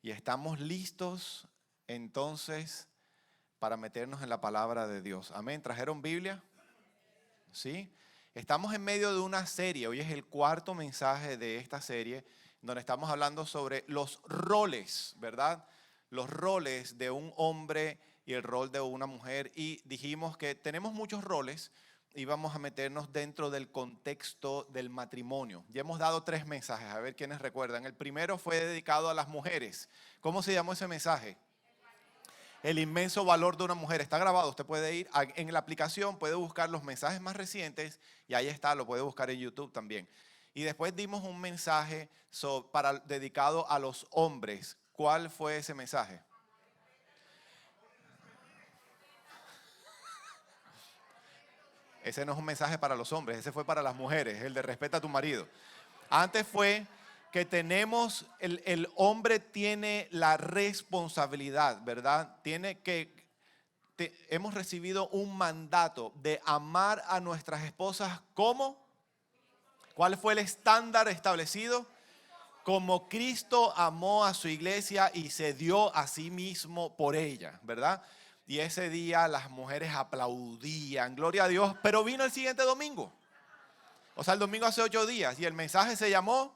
Y estamos listos entonces para meternos en la palabra de Dios. Amén. ¿Trajeron Biblia? ¿Sí? Estamos en medio de una serie. Hoy es el cuarto mensaje de esta serie, donde estamos hablando sobre los roles, ¿verdad? Los roles de un hombre y el rol de una mujer. Y dijimos que tenemos muchos roles y vamos a meternos dentro del contexto del matrimonio. Ya hemos dado 3 mensajes, a ver quiénes recuerdan. El primero fue dedicado a las mujeres. ¿Cómo se llamó ese mensaje? El inmenso valor de una mujer. Está grabado, usted puede ir en la aplicación, puede buscar los mensajes más recientes y ahí está, lo puede buscar en YouTube también. Y después dimos un mensaje dedicado a los hombres. ¿Cuál fue ese mensaje? Ese no es un mensaje para los hombres, ese fue para las mujeres, el de respeta a tu marido. Antes fue que el hombre tiene la responsabilidad, ¿verdad? Hemos recibido un mandato de amar a nuestras esposas como. ¿Cuál fue el estándar establecido? Como Cristo amó a su iglesia y se dio a sí mismo por ella, ¿verdad? Y ese día las mujeres aplaudían, gloria a Dios, pero vino el siguiente domingo. O sea, el domingo hace 8 días y el mensaje se llamó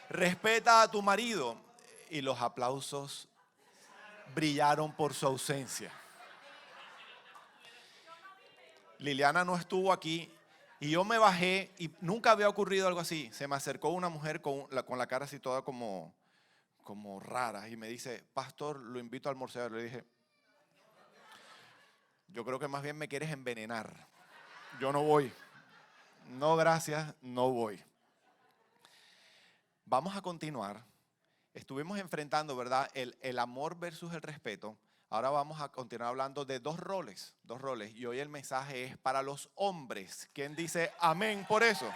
Respeta a tu marido. Y los aplausos brillaron por su ausencia. Liliana no estuvo aquí y yo me bajé y nunca había ocurrido algo así. Se me acercó una mujer con la cara así toda como rara y me dice, pastor, lo invito a almorzar. Le dije, yo creo que más bien me quieres envenenar. Yo no voy. No, gracias, no voy. Vamos a continuar. Estuvimos enfrentando, ¿verdad? El amor versus el respeto. Ahora vamos a continuar hablando de dos roles. Y hoy el mensaje es para los hombres. ¿Quién dice amén por eso?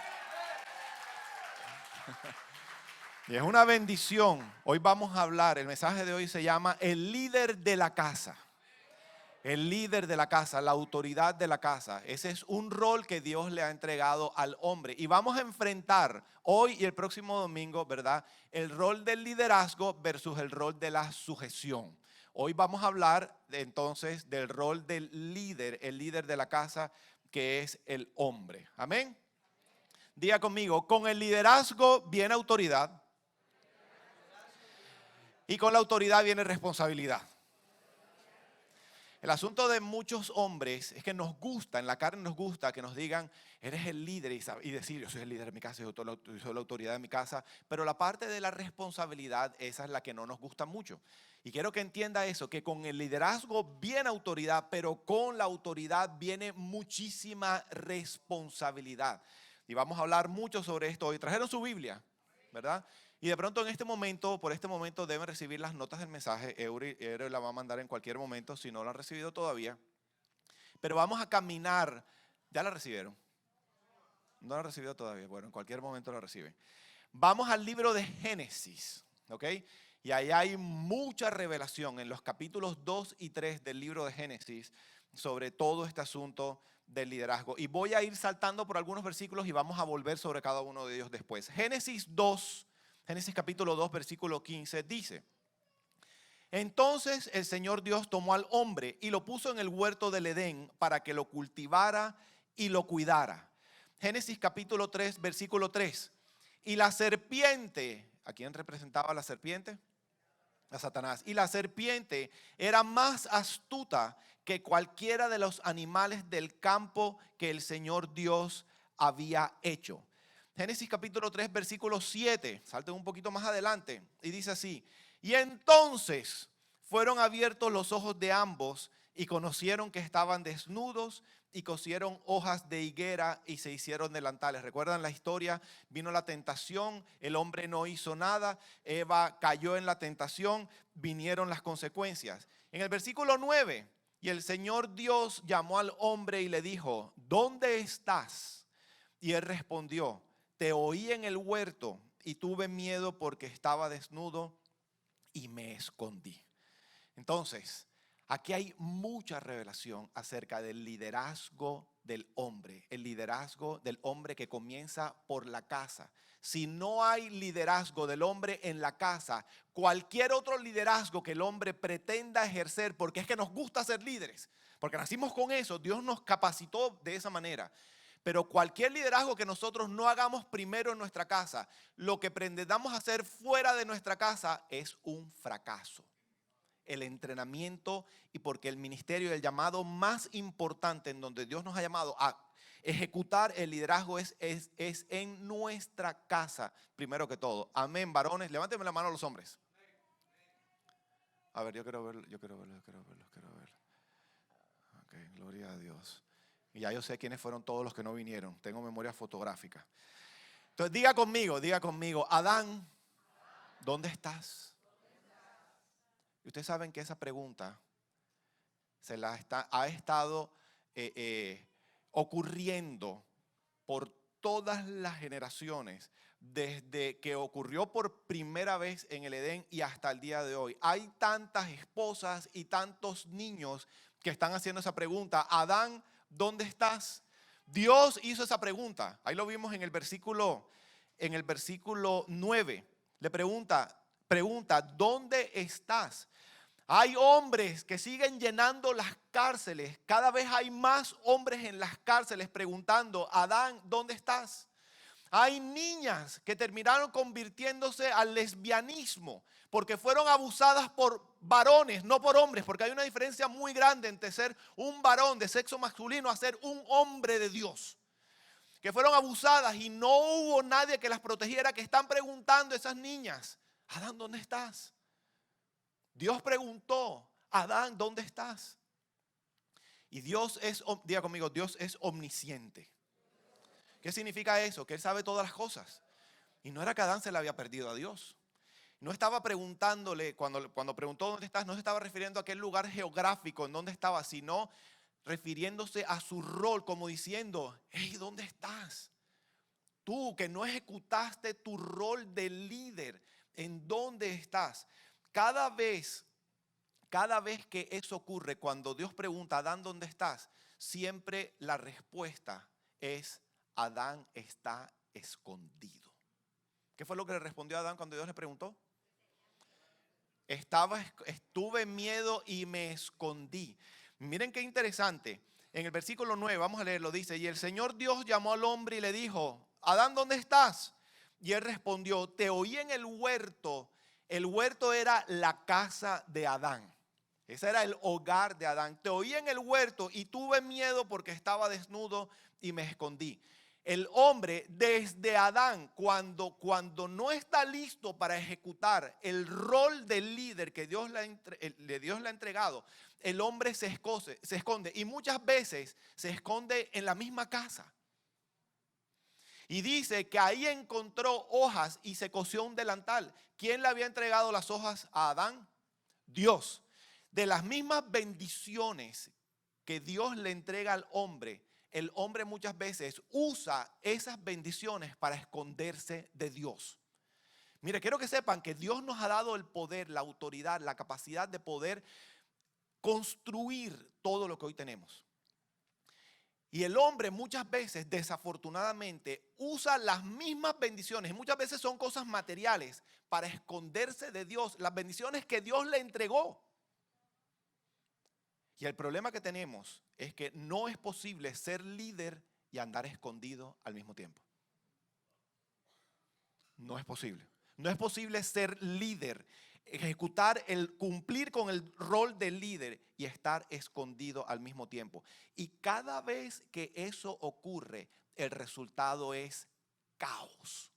Y es una bendición. Hoy vamos a hablar, el mensaje de hoy se llama el líder de la casa. El líder de la casa, la autoridad de la casa. Ese es un rol que Dios le ha entregado al hombre. Y vamos a enfrentar hoy y el próximo domingo, ¿verdad? El rol del liderazgo versus el rol de la sujeción. Hoy vamos a hablar entonces del rol del líder, el líder de la casa, que es el hombre. Amén. Diga conmigo, con el liderazgo viene autoridad y con la autoridad viene responsabilidad. El asunto de muchos hombres es que nos gusta, en la carne nos gusta que nos digan, eres el líder y decir, yo soy el líder de mi casa, yo soy la autoridad de mi casa, pero la parte de la responsabilidad, esa es la que no nos gusta mucho. Y quiero que entienda eso, que con el liderazgo viene autoridad, pero con la autoridad viene muchísima responsabilidad. Y vamos a hablar mucho sobre esto hoy. Trajeron su Biblia, ¿verdad? Y de pronto por este momento deben recibir las notas del mensaje. Eury la va a mandar en cualquier momento si no la han recibido todavía. Pero vamos a caminar. ¿Ya la recibieron? No la han recibido todavía. Bueno, en cualquier momento la reciben. Vamos al libro de Génesis, ¿ok? Y ahí hay mucha revelación en los capítulos 2 y 3 del libro de Génesis sobre todo este asunto del liderazgo. Y voy a ir saltando por algunos versículos y vamos a volver sobre cada uno de ellos después. Génesis capítulo 2, versículo 15 dice, entonces el Señor Dios tomó al hombre y lo puso en el huerto del Edén para que lo cultivara y lo cuidara. Génesis capítulo 3, versículo 3. Y la serpiente, ¿a quién representaba la serpiente? A Satanás. Y la serpiente era más astuta que cualquiera de los animales del campo que el Señor Dios había hecho. Génesis capítulo 3, versículo 7. Salten un poquito más adelante. Y dice así. Y entonces fueron abiertos los ojos de ambos y conocieron que estaban desnudos y cosieron hojas de higuera y se hicieron delantales. ¿Recuerdan la historia? Vino la tentación, el hombre no hizo nada, Eva cayó en la tentación, vinieron las consecuencias. En el versículo 9, y el Señor Dios llamó al hombre y le dijo, ¿dónde estás? Y él respondió, te oí en el huerto y tuve miedo porque estaba desnudo y me escondí. Entonces, aquí hay mucha revelación acerca del liderazgo del hombre, el liderazgo del hombre que comienza por la casa. Si no hay liderazgo del hombre en la casa, cualquier otro liderazgo que el hombre pretenda ejercer, porque es que nos gusta ser líderes, porque nacimos con eso, Dios nos capacitó de esa manera. Pero cualquier liderazgo que nosotros no hagamos primero en nuestra casa, lo que pretendamos hacer fuera de nuestra casa es un fracaso. El entrenamiento y porque el ministerio, el llamado más importante en donde Dios nos ha llamado a ejecutar el liderazgo es en nuestra casa, primero que todo. Amén, varones. Levánteme la mano a los hombres. A ver, yo quiero verlo. Ok, gloria a Dios. Y ya yo sé quiénes fueron todos los que no vinieron. Tengo memoria fotográfica. Entonces diga conmigo, Adán, ¿dónde estás? Y ustedes saben que esa pregunta ha estado ocurriendo por todas las generaciones, desde que ocurrió por primera vez en el Edén y hasta el día de hoy. Hay tantas esposas y tantos niños que están haciendo esa pregunta. Adán, ¿dónde estás? Dios hizo esa pregunta. Ahí lo vimos en el versículo 9. Le pregunta, ¿dónde estás? Hay hombres que siguen llenando las cárceles. Cada vez hay más hombres en las cárceles preguntando, Adán, ¿dónde estás? Hay niñas que terminaron convirtiéndose al lesbianismo porque fueron abusadas por varones, no por hombres, porque hay una diferencia muy grande entre ser un varón de sexo masculino a ser un hombre de Dios. Que fueron abusadas y no hubo nadie que las protegiera, que están preguntando esas niñas, Adán, ¿dónde estás? Dios preguntó, Adán, ¿dónde estás? Y diga conmigo, Dios es omnisciente. ¿Qué significa eso? Que Él sabe todas las cosas. Y no era que Adán se le había perdido a Dios. No estaba preguntándole, cuando preguntó dónde estás, no se estaba refiriendo a aquel lugar geográfico en donde estaba, sino refiriéndose a su rol, como diciendo, hey, ¿dónde estás? Tú que no ejecutaste tu rol de líder, ¿en dónde estás? Cada vez que eso ocurre, cuando Dios pregunta, Adán, ¿dónde estás? Siempre la respuesta es, Adán está escondido. ¿Qué fue lo que le respondió a Adán cuando Dios le preguntó? Estuve en miedo y me escondí. Miren qué interesante. En el versículo 9, vamos a leerlo, dice, y el Señor Dios llamó al hombre y le dijo, Adán, ¿dónde estás? Y él respondió, te oí en el huerto. El huerto era la casa de Adán. Ese era el hogar de Adán. Te oí en el huerto y tuve miedo porque estaba desnudo y me escondí. El hombre desde Adán, cuando no está listo para ejecutar el rol del líder que Dios le ha entregado, el hombre se esconde y muchas veces se esconde en la misma casa. Y dice que ahí encontró hojas y se cosió un delantal. ¿Quién le había entregado las hojas a Adán? Dios. De las mismas bendiciones que Dios le entrega al hombre, el hombre muchas veces usa esas bendiciones para esconderse de Dios. Mire, quiero que sepan que Dios nos ha dado el poder, la autoridad, la capacidad de poder construir todo lo que hoy tenemos. Y el hombre muchas veces, desafortunadamente, usa las mismas bendiciones, muchas veces son cosas materiales, para esconderse de Dios, las bendiciones que Dios le entregó. Y el problema que tenemos es que no es posible ser líder y andar escondido al mismo tiempo. No es posible. No es posible ser líder, cumplir con el rol de líder y estar escondido al mismo tiempo. Y cada vez que eso ocurre, el resultado es caos.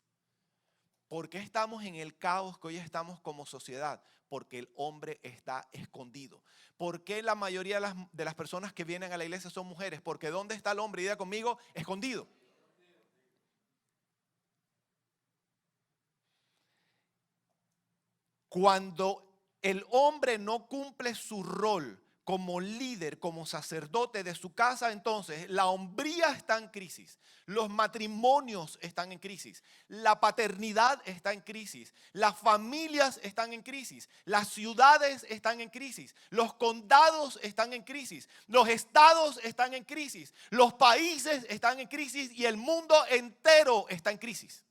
¿Por qué estamos en el caos que hoy estamos como sociedad? Porque el hombre está escondido. ¿Por qué la mayoría de las personas que vienen a la iglesia son mujeres? Porque ¿dónde está el hombre? Diga conmigo, escondido. Cuando el hombre no cumple su rol como líder, como sacerdote de su casa, entonces la hombría está en crisis, los matrimonios están en crisis, la paternidad está en crisis, las familias están en crisis, las ciudades están en crisis, los condados están en crisis, los estados están en crisis, los países están en crisis y el mundo entero está en crisis.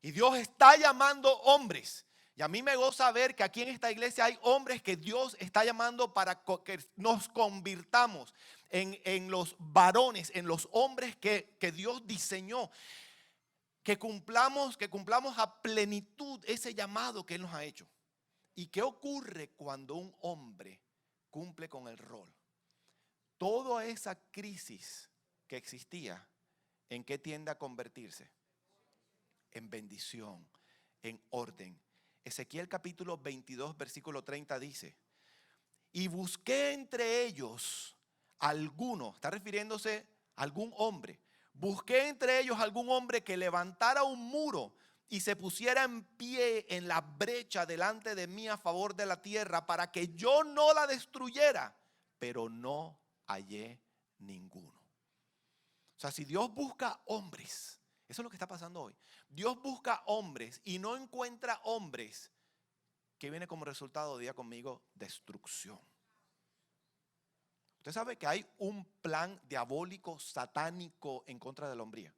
Y Dios está llamando hombres. Y a mí me goza ver que aquí en esta iglesia hay hombres que Dios está llamando para que nos convirtamos en los varones, en los hombres que Dios diseñó. Que cumplamos a plenitud ese llamado que Él nos ha hecho. ¿Y qué ocurre cuando un hombre cumple con el rol? Toda esa crisis que existía, ¿en qué tiende a convertirse? En bendición, en orden. Ezequiel capítulo 22, versículo 30 dice: y busqué entre ellos alguno, está refiriéndose a algún hombre, busqué entre ellos algún hombre que levantara un muro y se pusiera en pie en la brecha delante de mí a favor de la tierra para que yo no la destruyera, pero no hallé ninguno. O sea, si Dios busca hombres, eso es lo que está pasando hoy. Dios busca hombres y no encuentra hombres, que viene como resultado, diga conmigo, destrucción. Usted sabe que hay un plan diabólico, satánico en contra de la hombría.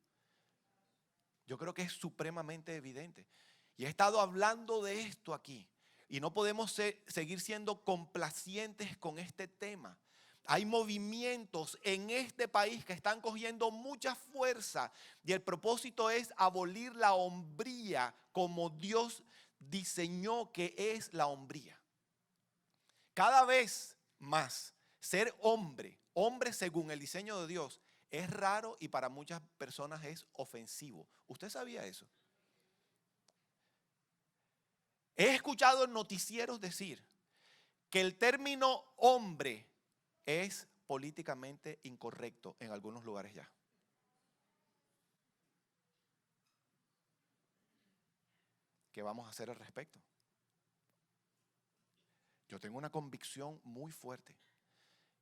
Yo creo que es supremamente evidente. Y he estado hablando de esto aquí. Y no podemos seguir siendo complacientes con este tema. Hay movimientos en este país que están cogiendo mucha fuerza y el propósito es abolir la hombría como Dios diseñó que es la hombría. Cada vez más ser hombre según el diseño de Dios, es raro y para muchas personas es ofensivo. ¿Usted sabía eso? He escuchado en noticieros decir que el término hombre es políticamente incorrecto en algunos lugares ya. ¿Qué vamos a hacer al respecto? Yo tengo una convicción muy fuerte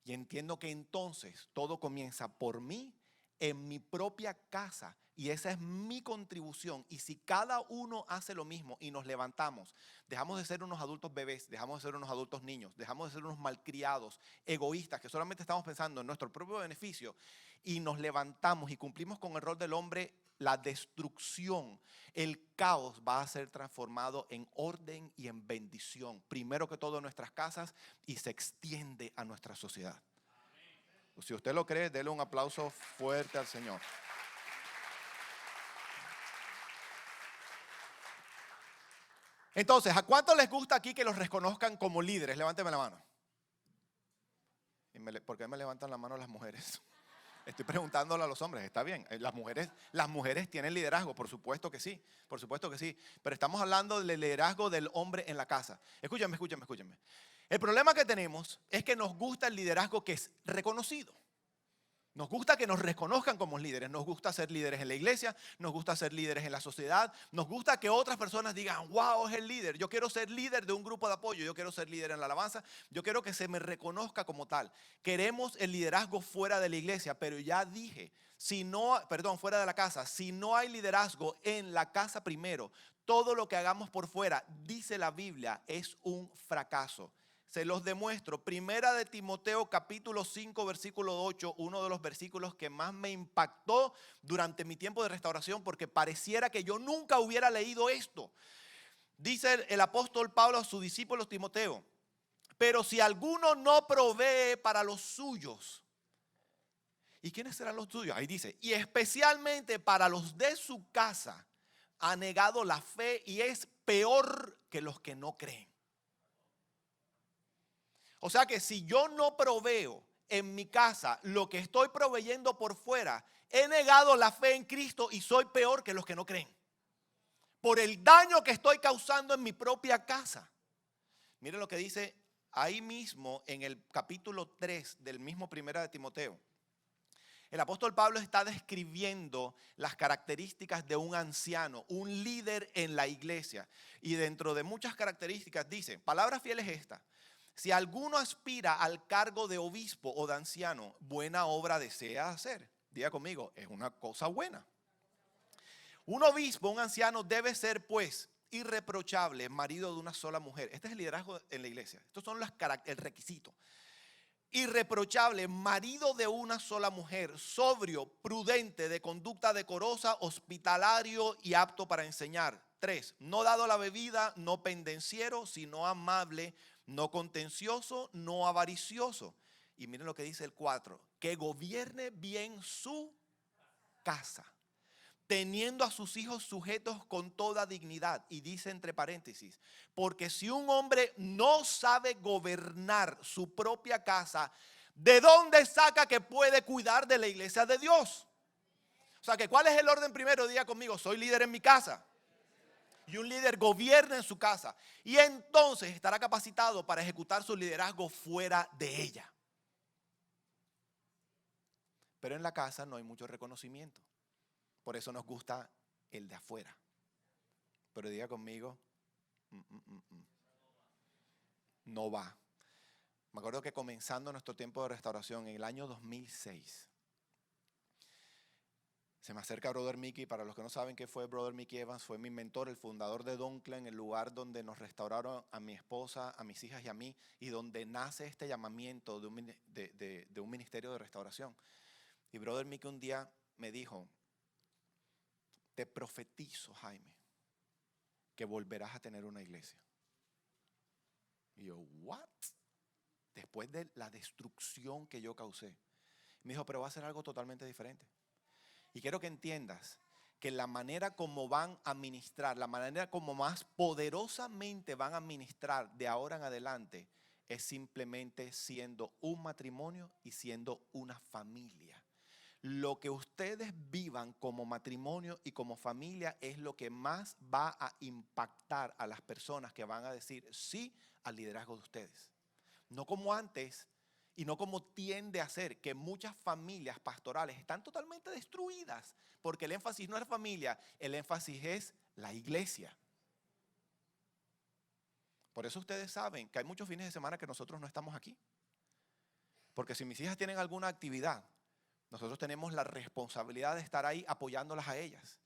y entiendo que entonces todo comienza por mí en mi propia casa y esa es mi contribución. Y si cada uno hace lo mismo y nos levantamos, dejamos de ser unos adultos bebés, dejamos de ser unos adultos niños, dejamos de ser unos malcriados, egoístas, que solamente estamos pensando en nuestro propio beneficio y nos levantamos y cumplimos con el rol del hombre, la destrucción, el caos va a ser transformado en orden y en bendición. Primero que todo en nuestras casas y se extiende a nuestra sociedad. Si usted lo cree, déle un aplauso fuerte al Señor. Entonces, ¿a cuánto les gusta aquí que los reconozcan como líderes? Levánteme la mano. ¿Por qué me levantan la mano las mujeres? Estoy preguntándole a los hombres, está bien. Las mujeres tienen liderazgo, por supuesto que sí, por supuesto que sí. Pero estamos hablando del liderazgo del hombre en la casa. Escúchame. El problema que tenemos es que nos gusta el liderazgo que es reconocido. Nos gusta que nos reconozcan como líderes, nos gusta ser líderes en la iglesia, nos gusta ser líderes en la sociedad, nos gusta que otras personas digan, wow, es el líder, yo quiero ser líder de un grupo de apoyo, yo quiero ser líder en la alabanza, yo quiero que se me reconozca como tal. Queremos el liderazgo fuera de la iglesia, pero ya dije, fuera de la casa, si no hay liderazgo en la casa primero, todo lo que hagamos por fuera, dice la Biblia, es un fracaso. Se los demuestro. Primera de Timoteo capítulo 5 versículo 8, uno de los versículos que más me impactó durante mi tiempo de restauración porque pareciera que yo nunca hubiera leído esto. Dice el apóstol Pablo a su discípulo Timoteo, pero si alguno no provee para los suyos, ¿y quiénes serán los suyos? Ahí dice, y especialmente para los de su casa, ha negado la fe y es peor que los que no creen. O sea que si yo no proveo en mi casa lo que estoy proveyendo por fuera, he negado la fe en Cristo y soy peor que los que no creen. Por el daño que estoy causando en mi propia casa. Miren lo que dice ahí mismo en el capítulo 3 del mismo Primera de Timoteo. El apóstol Pablo está describiendo las características de un anciano, un líder en la iglesia. Y dentro de muchas características dice, palabra fiel es esta. Si alguno aspira al cargo de obispo o de anciano, buena obra desea hacer. Diga conmigo, es una cosa buena. Un obispo, un anciano debe ser pues irreprochable, marido de una sola mujer. Este es el liderazgo en la iglesia. Estos son el requisito. Irreprochable, marido de una sola mujer, sobrio, prudente, de conducta decorosa, hospitalario y apto para enseñar. 3, no dado a la bebida, no pendenciero, sino amable, no contencioso, no avaricioso. Y miren lo que dice el 4, que gobierne bien su casa, teniendo a sus hijos sujetos con toda dignidad. Y dice entre paréntesis, porque si un hombre no sabe gobernar su propia casa, ¿de dónde saca que puede cuidar de la iglesia de Dios? O sea, que ¿cuál es el orden primero? Diga conmigo, soy líder en mi casa. Y un líder gobierna en su casa. Y entonces estará capacitado para ejecutar su liderazgo fuera de ella. Pero en la casa no hay mucho reconocimiento. Por eso nos gusta el de afuera. Pero diga conmigo, no va. Me acuerdo que comenzando nuestro tiempo de restauración en el año 2006, se me acerca Brother Mickey. Para los que no saben qué fue Brother Mickey Evans, fue mi mentor, el fundador de Donclen, el lugar donde nos restauraron a mi esposa, a mis hijas y a mí, y donde nace este llamamiento de un ministerio de restauración. Y Brother Mickey un día me dijo, te profetizo, Jaime, que volverás a tener una iglesia. Y yo, ¿what? Después de la destrucción que yo causé. Me dijo, pero va a ser algo totalmente diferente. Y quiero que entiendas que la manera como van a ministrar, la manera como más poderosamente van a ministrar de ahora en adelante, es simplemente siendo un matrimonio y siendo una familia. Lo que ustedes vivan como matrimonio y como familia es lo que más va a impactar a las personas que van a decir sí al liderazgo de ustedes. No como antes y no como tiende a ser, que muchas familias pastorales están totalmente destruidas porque el énfasis no es familia, el énfasis es la iglesia. Por eso ustedes saben que hay muchos fines de semana que nosotros no estamos aquí. Porque si mis hijas tienen alguna actividad, nosotros tenemos la responsabilidad de estar ahí apoyándolas a ellas.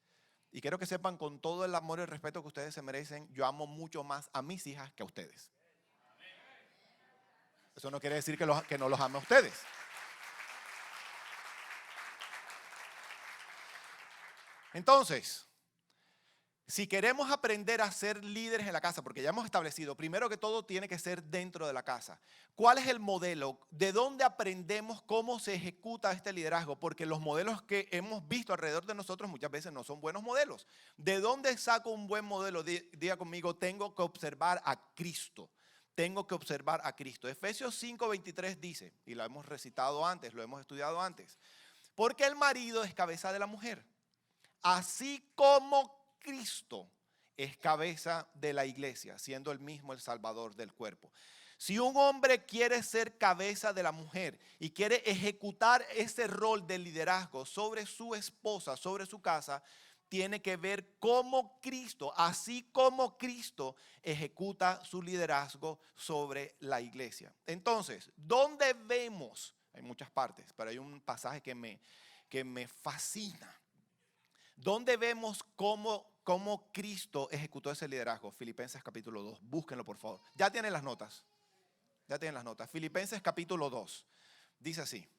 Y quiero que sepan, con todo el amor y el respeto que ustedes se merecen, yo amo mucho más a mis hijas que a ustedes. Eso no quiere decir que no los ame a ustedes. Entonces, si queremos aprender a ser líderes en la casa, porque ya hemos establecido, primero que todo tiene que ser dentro de la casa. ¿Cuál es el modelo? ¿De dónde aprendemos cómo se ejecuta este liderazgo? Porque los modelos que hemos visto alrededor de nosotros muchas veces no son buenos modelos. ¿De dónde saco un buen modelo? Diga conmigo, tengo que observar a Cristo. Tengo que observar a Cristo. Efesios 5:23 dice, y lo hemos recitado antes, lo hemos estudiado antes, porque el marido es cabeza de la mujer, así como Cristo es cabeza de la iglesia, siendo él mismo el salvador del cuerpo. Si un hombre quiere ser cabeza de la mujer y quiere ejecutar ese rol de liderazgo sobre su esposa, sobre su casa, tiene que ver cómo Cristo, así como Cristo, ejecuta su liderazgo sobre la iglesia. Entonces, ¿dónde vemos? Hay muchas partes, pero hay un pasaje que me fascina. ¿Dónde vemos cómo Cristo ejecutó ese liderazgo? Filipenses capítulo 2. Búsquenlo, por favor. Ya tienen las notas. Ya tienen las notas. Filipenses capítulo 2. Dice así.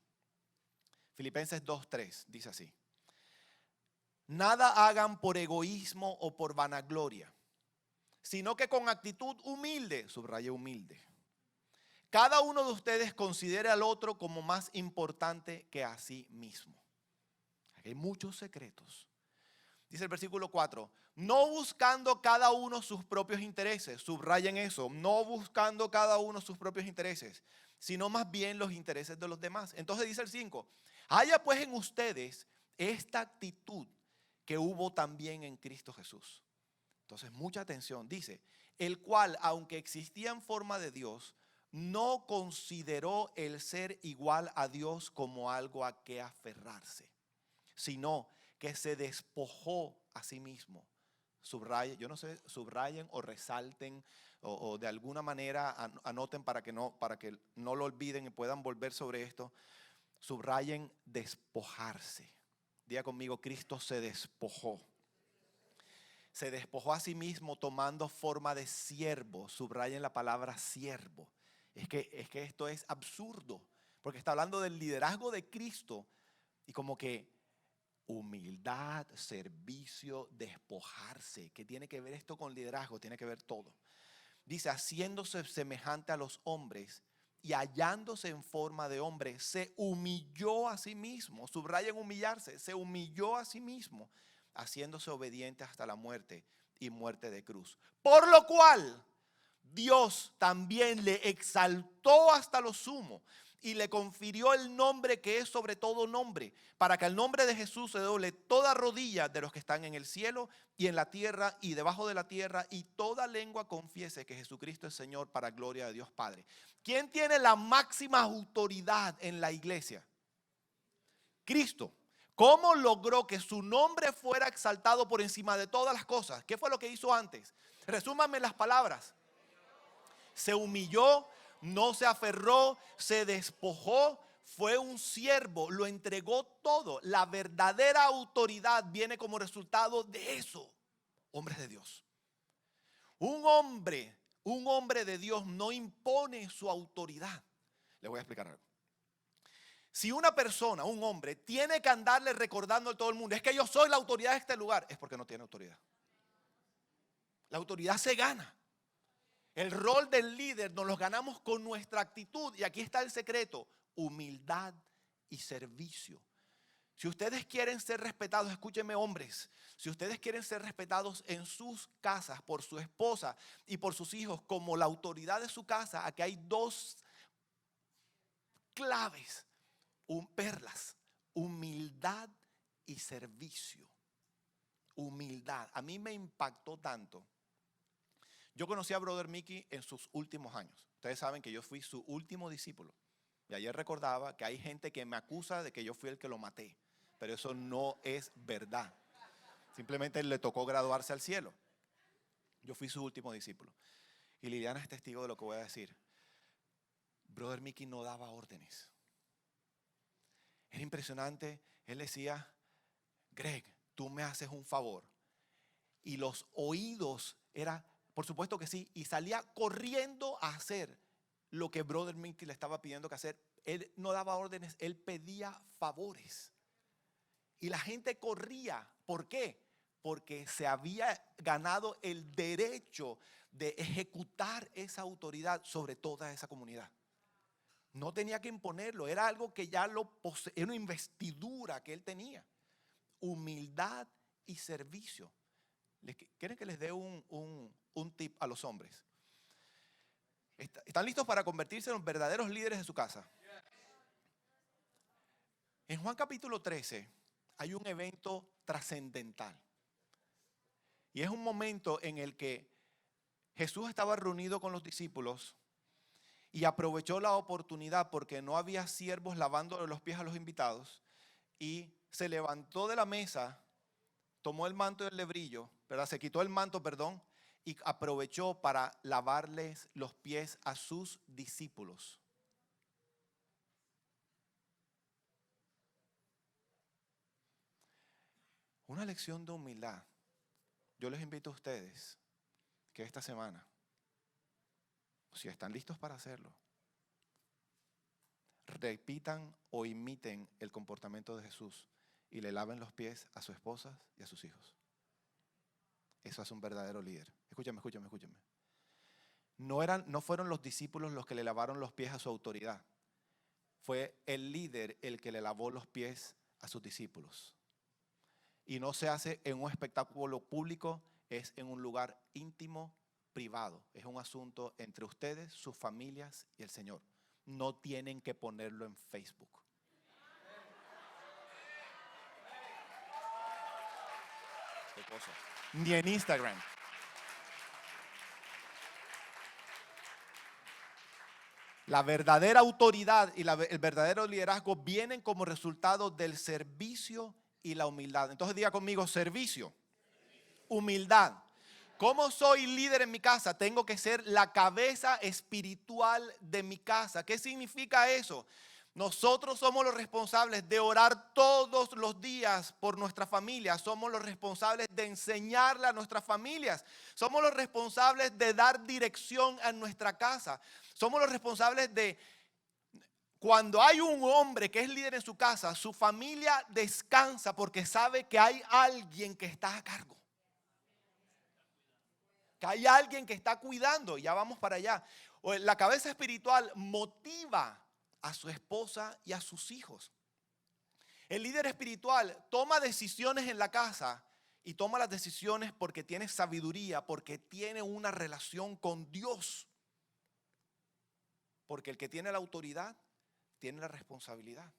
Filipenses 2:3. Dice así. Nada hagan por egoísmo o por vanagloria, sino que con actitud humilde, subraye humilde, cada uno de ustedes considere al otro como más importante que a sí mismo. Aquí hay muchos secretos. Dice el versículo 4, no buscando cada uno sus propios intereses, subrayen eso, no buscando cada uno sus propios intereses, sino más bien los intereses de los demás. Entonces dice el 5, haya pues en ustedes esta actitud que hubo también en Cristo Jesús. Entonces, mucha atención, dice, el cual, aunque existía en forma de Dios, no consideró el ser igual a Dios como algo a que aferrarse, sino que se despojó a sí mismo. Subrayen, yo no sé, subrayen o resalten o de alguna manera anoten para que no lo olviden y puedan volver sobre esto. Subrayen despojarse. Diga conmigo, Cristo se despojó. Se despojó a sí mismo tomando forma de siervo. Subrayen la palabra siervo. Es que esto es absurdo, porque está hablando del liderazgo de Cristo y como que humildad, servicio, despojarse. ¿Qué tiene que ver esto con liderazgo? Tiene que ver todo. Dice, haciéndose semejante a los hombres y hallándose en forma de hombre, se humilló a sí mismo. Subrayen humillarse. Se humilló a sí mismo, haciéndose obediente hasta la muerte y muerte de cruz. Por lo cual Dios también le exaltó hasta lo sumo y le confirió el nombre que es sobre todo nombre, para que al nombre de Jesús se doble toda rodilla de los que están en el cielo y en la tierra y debajo de la tierra, y toda lengua confiese que Jesucristo es Señor, para gloria de Dios Padre. ¿Quién tiene la máxima autoridad en la iglesia? Cristo. ¿Cómo logró que su nombre fuera exaltado por encima de todas las cosas? ¿Qué fue lo que hizo antes? Resúmame las palabras. Se humilló, no se aferró, se despojó, fue un siervo, lo entregó todo. La verdadera autoridad viene como resultado de eso. Hombres de Dios. Un hombre de Dios no impone su autoridad. Le voy a explicar algo. Si una persona, un hombre, tiene que andarle recordando a todo el mundo, es que yo soy la autoridad de este lugar, es porque no tiene autoridad. La autoridad se gana. El rol del líder nos lo ganamos con nuestra actitud. Y aquí está el secreto: humildad y servicio. Si ustedes quieren ser respetados, escúchenme hombres, si ustedes quieren ser respetados en sus casas por su esposa y por sus hijos como la autoridad de su casa, aquí hay dos claves, perlas: humildad y servicio. Humildad. A mí me impactó tanto. Yo conocí a Brother Mickey en sus últimos años. Ustedes saben que yo fui su último discípulo. Y ayer recordaba que hay gente que me acusa de que yo fui el que lo maté. Pero eso no es verdad. Simplemente le tocó graduarse al cielo. Yo fui su último discípulo. Y Liliana es testigo de lo que voy a decir. Brother Mickey no daba órdenes. Era impresionante. Él decía, Greg, tú me haces un favor. Y los oídos era... Por supuesto que sí, y salía corriendo a hacer lo que Brother Mickey le estaba pidiendo que hacer. Él no daba órdenes, él pedía favores. Y la gente corría. ¿Por qué? Porque se había ganado el derecho de ejecutar esa autoridad sobre toda esa comunidad. No tenía que imponerlo, era algo que ya lo poseía, era una investidura que él tenía. Humildad y servicio. ¿Quieren que les dé un tip a los hombres? ¿Están listos para convertirse en verdaderos líderes de su casa? En Juan capítulo 13 hay un evento trascendental. Y es un momento en el que Jesús estaba reunido con los discípulos y aprovechó la oportunidad porque no había siervos lavándole los pies a los invitados, y se levantó de la mesa, tomó el manto del lebrillo, ¿verdad? Se quitó el manto, perdón, y aprovechó para lavarles los pies a sus discípulos. Una lección de humildad. Yo les invito a ustedes que esta semana, si están listos para hacerlo, repitan o imiten el comportamiento de Jesús y le laven los pies a su esposa y a sus hijos. Eso es un verdadero líder. Escúchame. No fueron los discípulos los que le lavaron los pies a su autoridad. Fue el líder el que le lavó los pies a sus discípulos. Y no se hace en un espectáculo público, es en un lugar íntimo, privado. Es un asunto entre ustedes, sus familias y el Señor. No tienen que ponerlo en Facebook. ¿Qué cosa? Ni en Instagram. La verdadera autoridad y el verdadero liderazgo vienen como resultado del servicio y la humildad. Entonces diga conmigo: servicio, humildad. ¿Cómo soy líder en mi casa? Tengo que ser la cabeza espiritual de mi casa. ¿Qué significa eso? Nosotros somos los responsables de orar todos los días por nuestra familia. Somos los responsables de enseñarle a nuestras familias. Somos los responsables de dar dirección a nuestra casa. Somos los responsables de, cuando hay un hombre que es líder en su casa, su familia descansa porque sabe que hay alguien que está a cargo. Que hay alguien que está cuidando. Ya vamos para allá. La cabeza espiritual motiva a su esposa y a sus hijos. El líder espiritual toma decisiones en la casa y toma las decisiones porque tiene sabiduría, porque tiene una relación con Dios. Porque el que tiene la autoridad tiene la responsabilidad.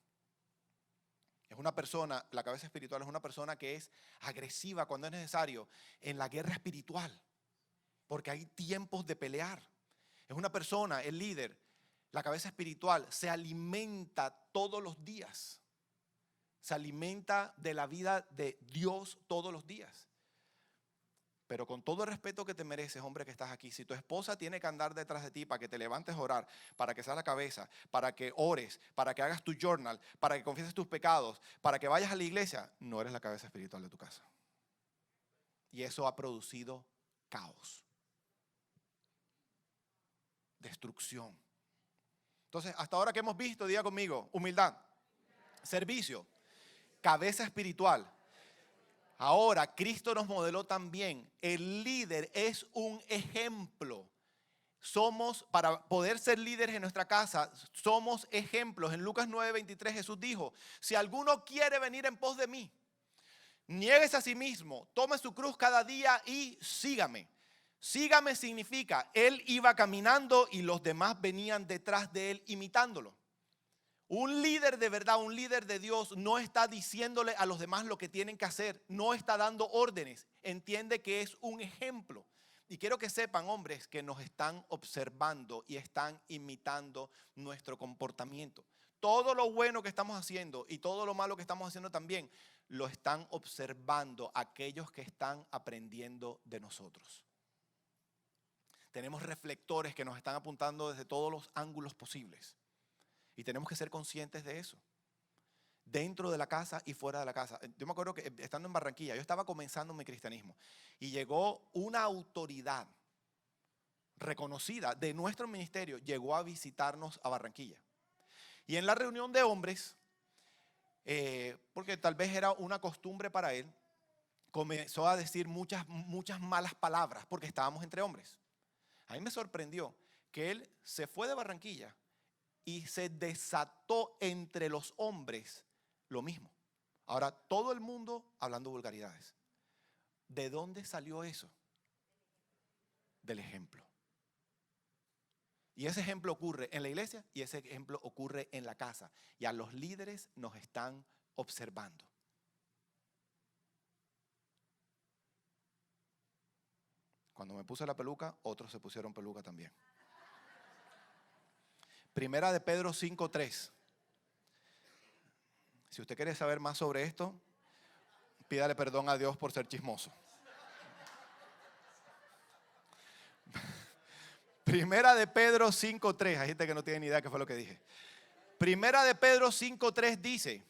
Es una persona, la cabeza espiritual es una persona que es agresiva cuando es necesario en la guerra espiritual. Porque hay tiempos de pelear. Es una persona, el líder, la cabeza espiritual, se alimenta todos los días. Se alimenta de la vida de Dios todos los días. Pero con todo el respeto que te mereces, hombre que estás aquí, si tu esposa tiene que andar detrás de ti para que te levantes a orar, para que seas la cabeza, para que ores, para que hagas tu journal, para que confieses tus pecados, para que vayas a la iglesia, no eres la cabeza espiritual de tu casa. Y eso ha producido caos. Destrucción. Entonces, hasta ahora que hemos visto, diga conmigo, humildad, servicio, cabeza espiritual. Ahora, Cristo nos modeló también. El líder es un ejemplo. Para poder ser líderes en nuestra casa, somos ejemplos. En Lucas 9:23 Jesús dijo, si alguno quiere venir en pos de mí, niéguese a sí mismo, tome su cruz cada día y sígame. Sígame significa, él iba caminando y los demás venían detrás de él imitándolo. Un líder de verdad, un líder de Dios no está diciéndole a los demás lo que tienen que hacer, no está dando órdenes, entiende que es un ejemplo. Y quiero que sepan, hombres, que nos están observando y están imitando nuestro comportamiento. Todo lo bueno que estamos haciendo y todo lo malo que estamos haciendo también, lo están observando aquellos que están aprendiendo de nosotros. Tenemos reflectores que nos están apuntando desde todos los ángulos posibles. Y tenemos que ser conscientes de eso. Dentro de la casa y fuera de la casa. Yo me acuerdo que estando en Barranquilla, yo estaba comenzando mi cristianismo. Y llegó una autoridad reconocida de nuestro ministerio, llegó a visitarnos a Barranquilla. Y en la reunión de hombres, porque tal vez era una costumbre para él, comenzó a decir muchas malas palabras porque estábamos entre hombres. A mí me sorprendió que él se fue de Barranquilla y se desató entre los hombres lo mismo. Ahora todo el mundo hablando vulgaridades. ¿De dónde salió eso? Del ejemplo. Y ese ejemplo ocurre en la iglesia y ese ejemplo ocurre en la casa. Y a los líderes nos están observando. Cuando me puse la peluca, otros se pusieron peluca también. Primera de Pedro 5:3. Si usted quiere saber más sobre esto, pídale perdón a Dios por ser chismoso. Primera de Pedro 5:3. Hay gente que no tiene ni idea qué fue lo que dije. Primera de Pedro 5:3 dice,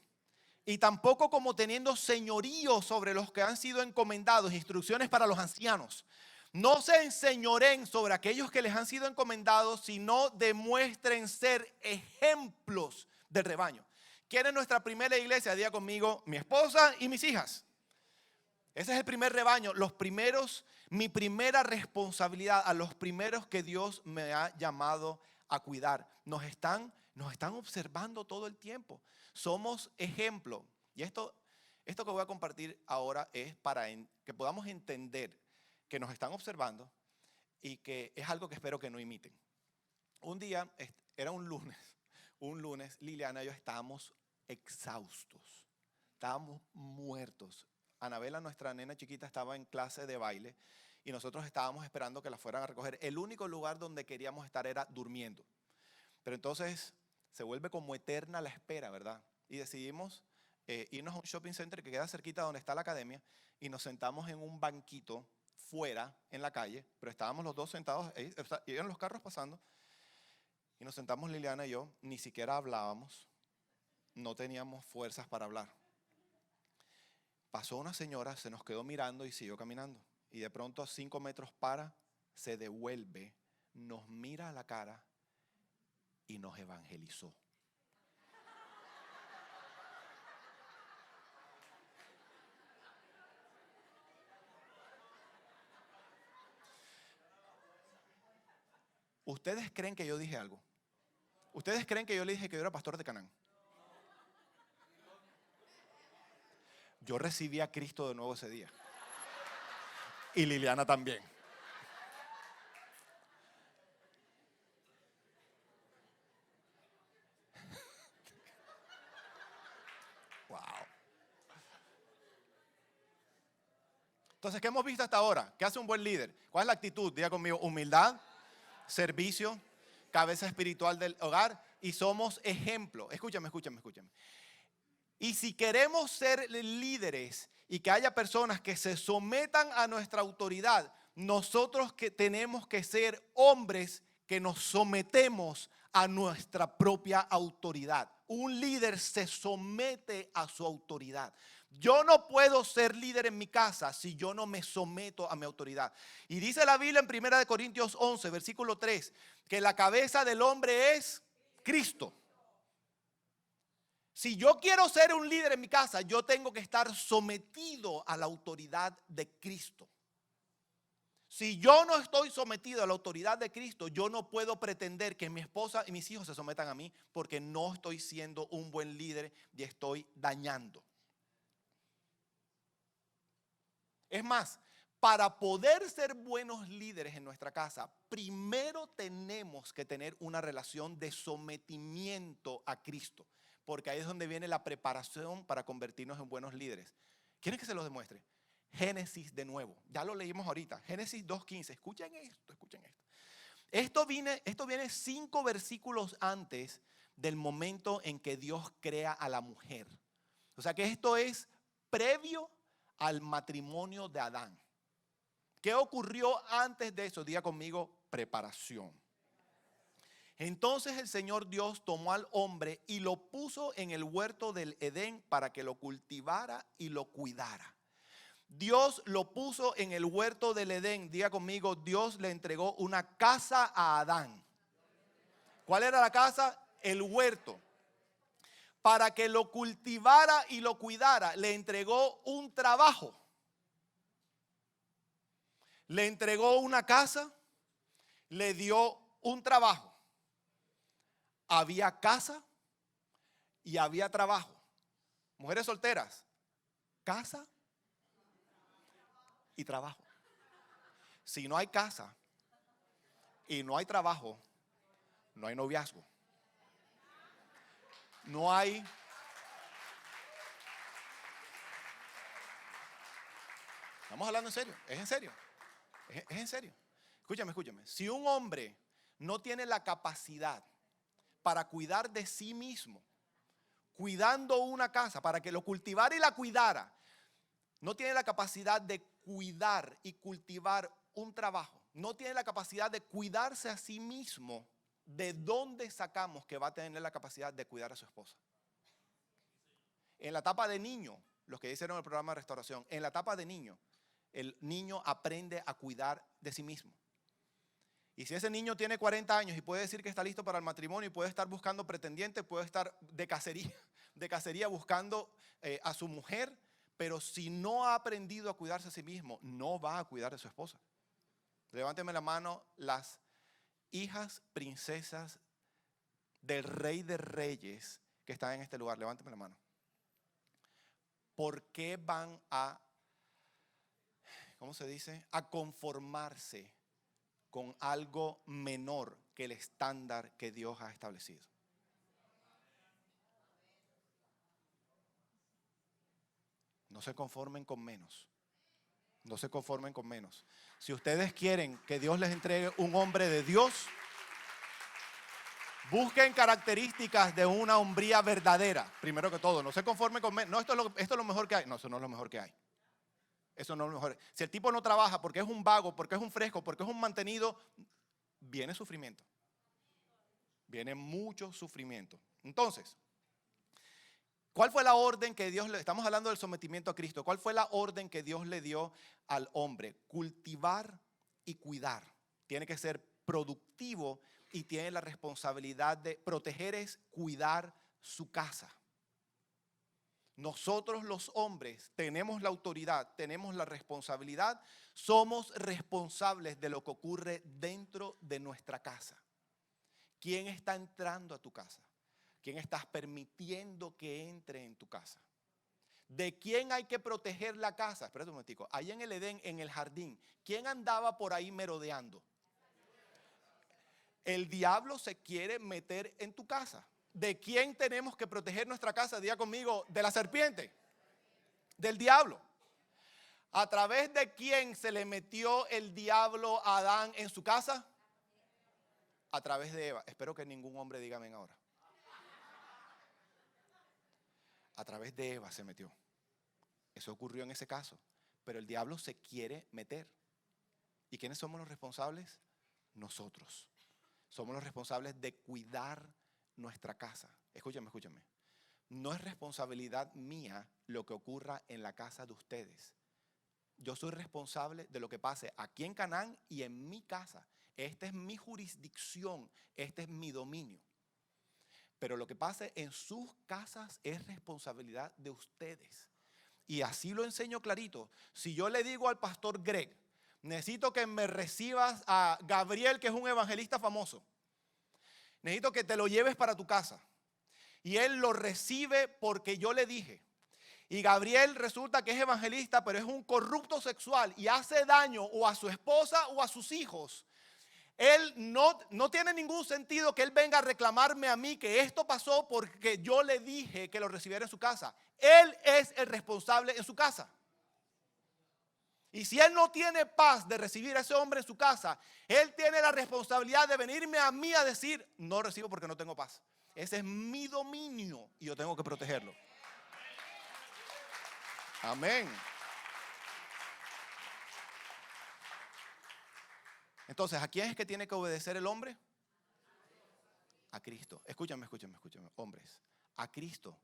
y tampoco como teniendo señorío sobre los que han sido encomendados, instrucciones para los ancianos. No se enseñoren sobre aquellos que les han sido encomendados, sino demuestren ser ejemplos del rebaño. ¿Quién es nuestra primera iglesia? Diga conmigo, mi esposa y mis hijas. Ese es el primer rebaño, los primeros, mi primera responsabilidad, a los primeros que Dios me ha llamado a cuidar. Nos están observando todo el tiempo. Somos ejemplo. Y esto que voy a compartir ahora es para que podamos entender que nos están observando y que es algo que espero que no imiten. Un día, era un lunes, Liliana y yo estábamos exhaustos, estábamos muertos. Anabela, nuestra nena chiquita, estaba en clase de baile y nosotros estábamos esperando que la fueran a recoger. El único lugar donde queríamos estar era durmiendo. Pero entonces se vuelve como eterna la espera, ¿verdad? Y decidimos irnos a un shopping center que queda cerquita donde está la academia y nos sentamos en un banquito fuera en la calle, pero estábamos los dos sentados, iban los carros pasando, y nos sentamos Liliana y yo, ni siquiera hablábamos, no teníamos fuerzas para hablar. Pasó una señora, se nos quedó mirando y siguió caminando. Y de pronto a 5 metros se devuelve, nos mira a la cara y nos evangelizó. ¿Ustedes creen que yo dije algo? ¿Ustedes creen que yo le dije que yo era pastor de Canaán? Yo recibí a Cristo de nuevo ese día. Y Liliana también. Wow. Entonces, ¿qué hemos visto hasta ahora? ¿Qué hace un buen líder? ¿Cuál es la actitud? Diga conmigo, humildad, servicio, cabeza espiritual del hogar y somos ejemplo. Escúchame. Y si queremos ser líderes y que haya personas que se sometan a nuestra autoridad, nosotros que tenemos que ser hombres que nos sometemos a nuestra propia autoridad. Un líder se somete a su autoridad. Yo no puedo ser líder en mi casa si yo no me someto a mi autoridad. Y dice la Biblia en 1 Corintios 11, versículo 3, que la cabeza del hombre es Cristo. Si yo quiero ser un líder en mi casa, yo tengo que estar sometido a la autoridad de Cristo. Si yo no estoy sometido a la autoridad de Cristo, yo no puedo pretender que mi esposa y mis hijos se sometan a mí porque no estoy siendo un buen líder y estoy dañando. Es más, para poder ser buenos líderes en nuestra casa, primero tenemos que tener una relación de sometimiento a Cristo, porque ahí es donde viene la preparación para convertirnos en buenos líderes. ¿Quieren que se los demuestre? Génesis de nuevo, ya lo leímos ahorita, Génesis 2:15, escuchen esto. Esto viene 5 versículos antes del momento en que Dios crea a la mujer. O sea que esto es previo al matrimonio de Adán. ¿Qué ocurrió antes de eso? Diga conmigo, preparación. Entonces el Señor Dios tomó al hombre y lo puso en el huerto del Edén para que lo cultivara y lo cuidara. Dios lo puso en el huerto del Edén. Diga conmigo, Dios le entregó una casa a Adán. ¿Cuál era la casa? El huerto. Para que lo cultivara y lo cuidara, le entregó un trabajo. Le entregó una casa, le dio un trabajo. Había casa y había trabajo. Mujeres solteras, casa y trabajo. Si no hay casa y no hay trabajo, no hay noviazgo. No hay. Estamos hablando en serio, es en serio. Es en serio. Escúchame. Si un hombre no tiene la capacidad para cuidar de sí mismo, cuidando una casa, para que lo cultivara y la cuidara, no tiene la capacidad de cuidar y cultivar un trabajo, no tiene la capacidad de cuidarse a sí mismo, ¿de dónde sacamos que va a tener la capacidad de cuidar a su esposa? En la etapa de niño, los que hicieron el programa de restauración, en la etapa de niño, el niño aprende a cuidar de sí mismo. Y si ese niño tiene 40 años y puede decir que está listo para el matrimonio y puede estar buscando pretendientes, puede estar de cacería buscando a su mujer, pero si no ha aprendido a cuidarse a sí mismo, no va a cuidar de su esposa. Levánteme la mano las hijas princesas del Rey de Reyes que están en este lugar. Levánteme la mano. ¿Por qué van a, ¿cómo se dice? A conformarse con algo menor que el estándar que Dios ha establecido? No se conformen con menos. No se conformen con menos. Si ustedes quieren que Dios les entregue un hombre de Dios, busquen características de una hombría verdadera. Primero que todo, no se conformen con menos. No, esto es lo mejor que hay. No, eso no es lo mejor que hay. Eso no es lo mejor. Si el tipo no trabaja porque es un vago, porque es un fresco, porque es un mantenido, viene sufrimiento. Viene mucho sufrimiento. Entonces, ¿cuál fue la orden que Dios le... Estamos hablando del sometimiento a Cristo. ¿Cuál fue la orden que Dios le dio al hombre? Cultivar y cuidar. Tiene que ser productivo y tiene la responsabilidad de proteger, es cuidar su casa. Nosotros los hombres tenemos la autoridad, tenemos la responsabilidad, somos responsables de lo que ocurre dentro de nuestra casa. ¿Quién está entrando a tu casa? ¿Quién estás permitiendo que entre en tu casa? ¿De quién hay que proteger la casa? Espérate un momentico. Ahí en el Edén, en el jardín, ¿quién andaba por ahí merodeando? El diablo se quiere meter en tu casa. ¿De quién tenemos que proteger nuestra casa? Diga conmigo, de la serpiente, del diablo. ¿A través de quién se le metió el diablo a Adán en su casa? A través de Eva. Espero que ningún hombre diga amén ahora. A través de Eva se metió. Eso ocurrió en ese caso. Pero el diablo se quiere meter. ¿Y quiénes somos los responsables? Nosotros. Somos los responsables de cuidar nuestra casa. Escúchame. No es responsabilidad mía lo que ocurra en la casa de ustedes. Yo soy responsable de lo que pase aquí en Canaán y en mi casa. Esta es mi jurisdicción, este es mi dominio. Pero lo que pase en sus casas es responsabilidad de ustedes. Y así lo enseño clarito. Si yo le digo al pastor Greg, necesito que me recibas a Gabriel, que es un evangelista famoso. Necesito que te lo lleves para tu casa. Y él lo recibe porque yo le dije. Y Gabriel resulta que es evangelista, pero es un corrupto sexual y hace daño o a su esposa o a sus hijos. Él no tiene ningún sentido que él venga a reclamarme a mí que esto pasó porque yo le dije que lo recibiera en su casa. Él es el responsable en su casa. Y si él no tiene paz de recibir a ese hombre en su casa, él tiene la responsabilidad de venirme a mí a decir, no recibo porque no tengo paz. Ese es mi dominio y yo tengo que protegerlo. Amén. Entonces, ¿a quién es que tiene que obedecer el hombre? A Cristo. Escúchame, hombres. A Cristo,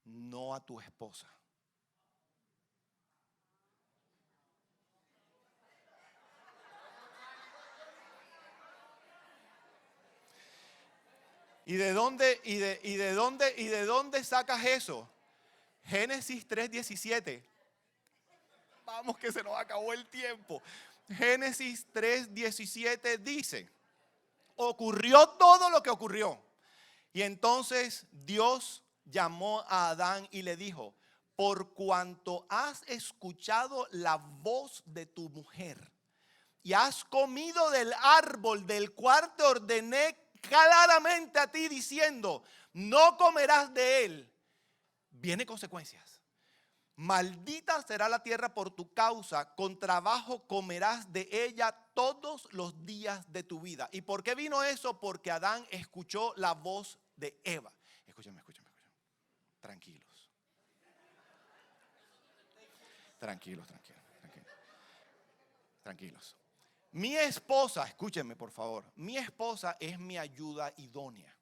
no a tu esposa. ¿Y de dónde sacas eso? Génesis 3:17. Vamos que se nos acabó el tiempo. Génesis 3:17 dice, ocurrió todo lo que ocurrió. Y entonces Dios llamó a Adán y le dijo, por cuanto has escuchado la voz de tu mujer y has comido del árbol del cual te ordené claramente a ti diciendo, no comerás de él, vienen consecuencias. Maldita será la tierra por tu causa, con trabajo comerás de ella todos los días de tu vida. ¿Y por qué vino eso? Porque Adán escuchó la voz de Eva. Escúchame. Tranquilos. Mi esposa, escúchenme por favor, mi esposa es mi ayuda idónea.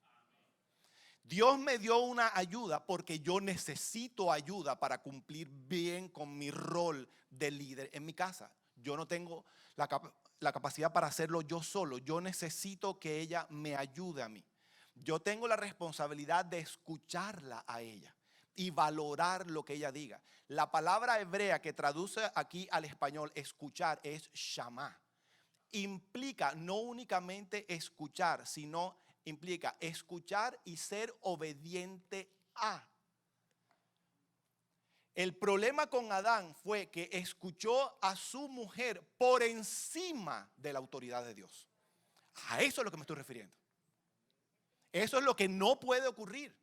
Dios me dio una ayuda porque yo necesito ayuda para cumplir bien con mi rol de líder en mi casa. Yo no tengo la capacidad para hacerlo yo solo. Yo necesito que ella me ayude a mí. Yo tengo la responsabilidad de escucharla a ella y valorar lo que ella diga. La palabra hebrea que traduce aquí al español escuchar es shamá. Implica no únicamente escuchar, sino implica escuchar y ser obediente a. El problema con Adán fue que escuchó a su mujer por encima de la autoridad de Dios. A eso es lo que me estoy refiriendo. Eso es lo que no puede ocurrir.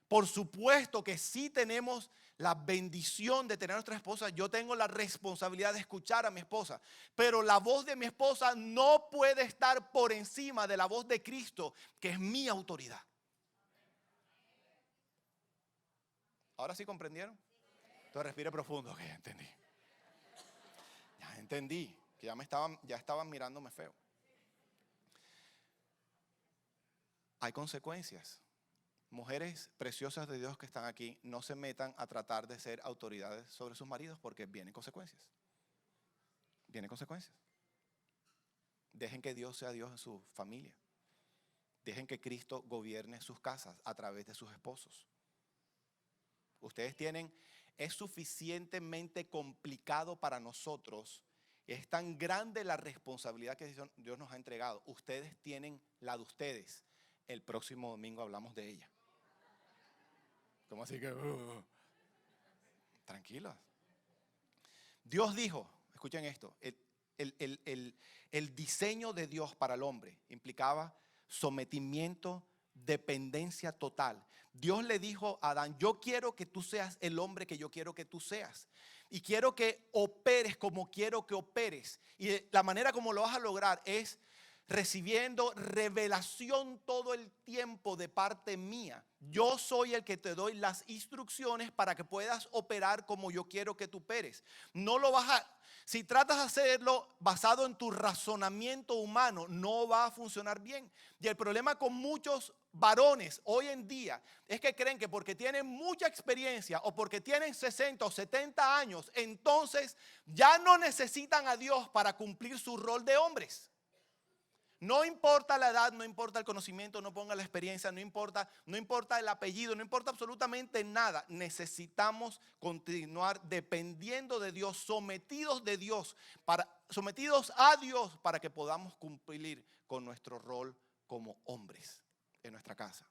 Por supuesto que sí tenemos la bendición de tener a nuestra esposa. Yo tengo la responsabilidad de escuchar a mi esposa. Pero la voz de mi esposa no puede estar por encima de la voz de Cristo, que es mi autoridad. ¿Ahora sí comprendieron? Entonces respire profundo, que entendí. entendí, que ya estaban mirándome feo. Hay consecuencias. Mujeres preciosas de Dios que están aquí, no se metan a tratar de ser autoridades sobre sus maridos porque vienen consecuencias. Vienen consecuencias. Dejen que Dios sea Dios en su familia. Dejen que Cristo gobierne sus casas a través de sus esposos. Ustedes es suficientemente complicado para nosotros. Es tan grande la responsabilidad que Dios nos ha entregado. Ustedes tienen la de ustedes. El próximo domingo hablamos de ella. ¿Cómo así que? Tranquilas. Dios dijo, escuchen esto, el diseño de Dios para el hombre implicaba sometimiento, dependencia total. Dios le dijo a Adán, yo quiero que tú seas el hombre que yo quiero que tú seas. Y quiero que operes como quiero que operes. Y la manera como lo vas a lograr es recibiendo revelación todo el tiempo de parte mía. Yo soy el que te doy las instrucciones para que puedas operar como yo quiero que tú operes. No lo vas a, si tratas de hacerlo basado en tu razonamiento humano, no va a funcionar bien. Y el problema con muchos varones hoy en día es que creen que porque tienen mucha experiencia o porque tienen 60 o 70 años, entonces ya no necesitan a Dios para cumplir su rol de hombres. No importa la edad, no importa el conocimiento, no ponga la experiencia, no importa el apellido, no importa absolutamente nada. Necesitamos continuar dependiendo de Dios, sometidos a Dios para que podamos cumplir con nuestro rol como hombres en nuestra casa.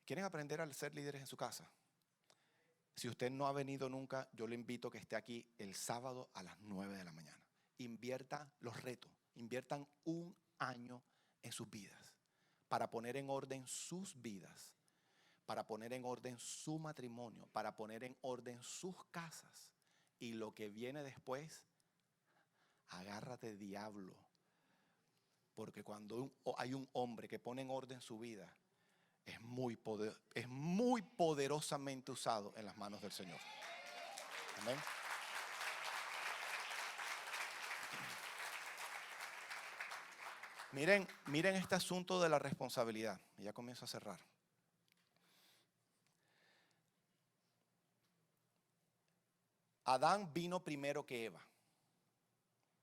¿Quieren aprender a ser líderes en su casa? Si usted no ha venido nunca, yo le invito a que esté aquí el sábado a las 9 de la mañana. Invierta los retos, inviertan un año en sus vidas para poner en orden sus vidas, para poner en orden su matrimonio, para poner en orden sus casas. Y lo que viene después, agárrate, diablo. Porque cuando hay un hombre que pone en orden su vida, es muy poderosamente usado en las manos del Señor. Amén. Miren este asunto de la responsabilidad. Y ya comienzo a cerrar. Adán vino primero que Eva.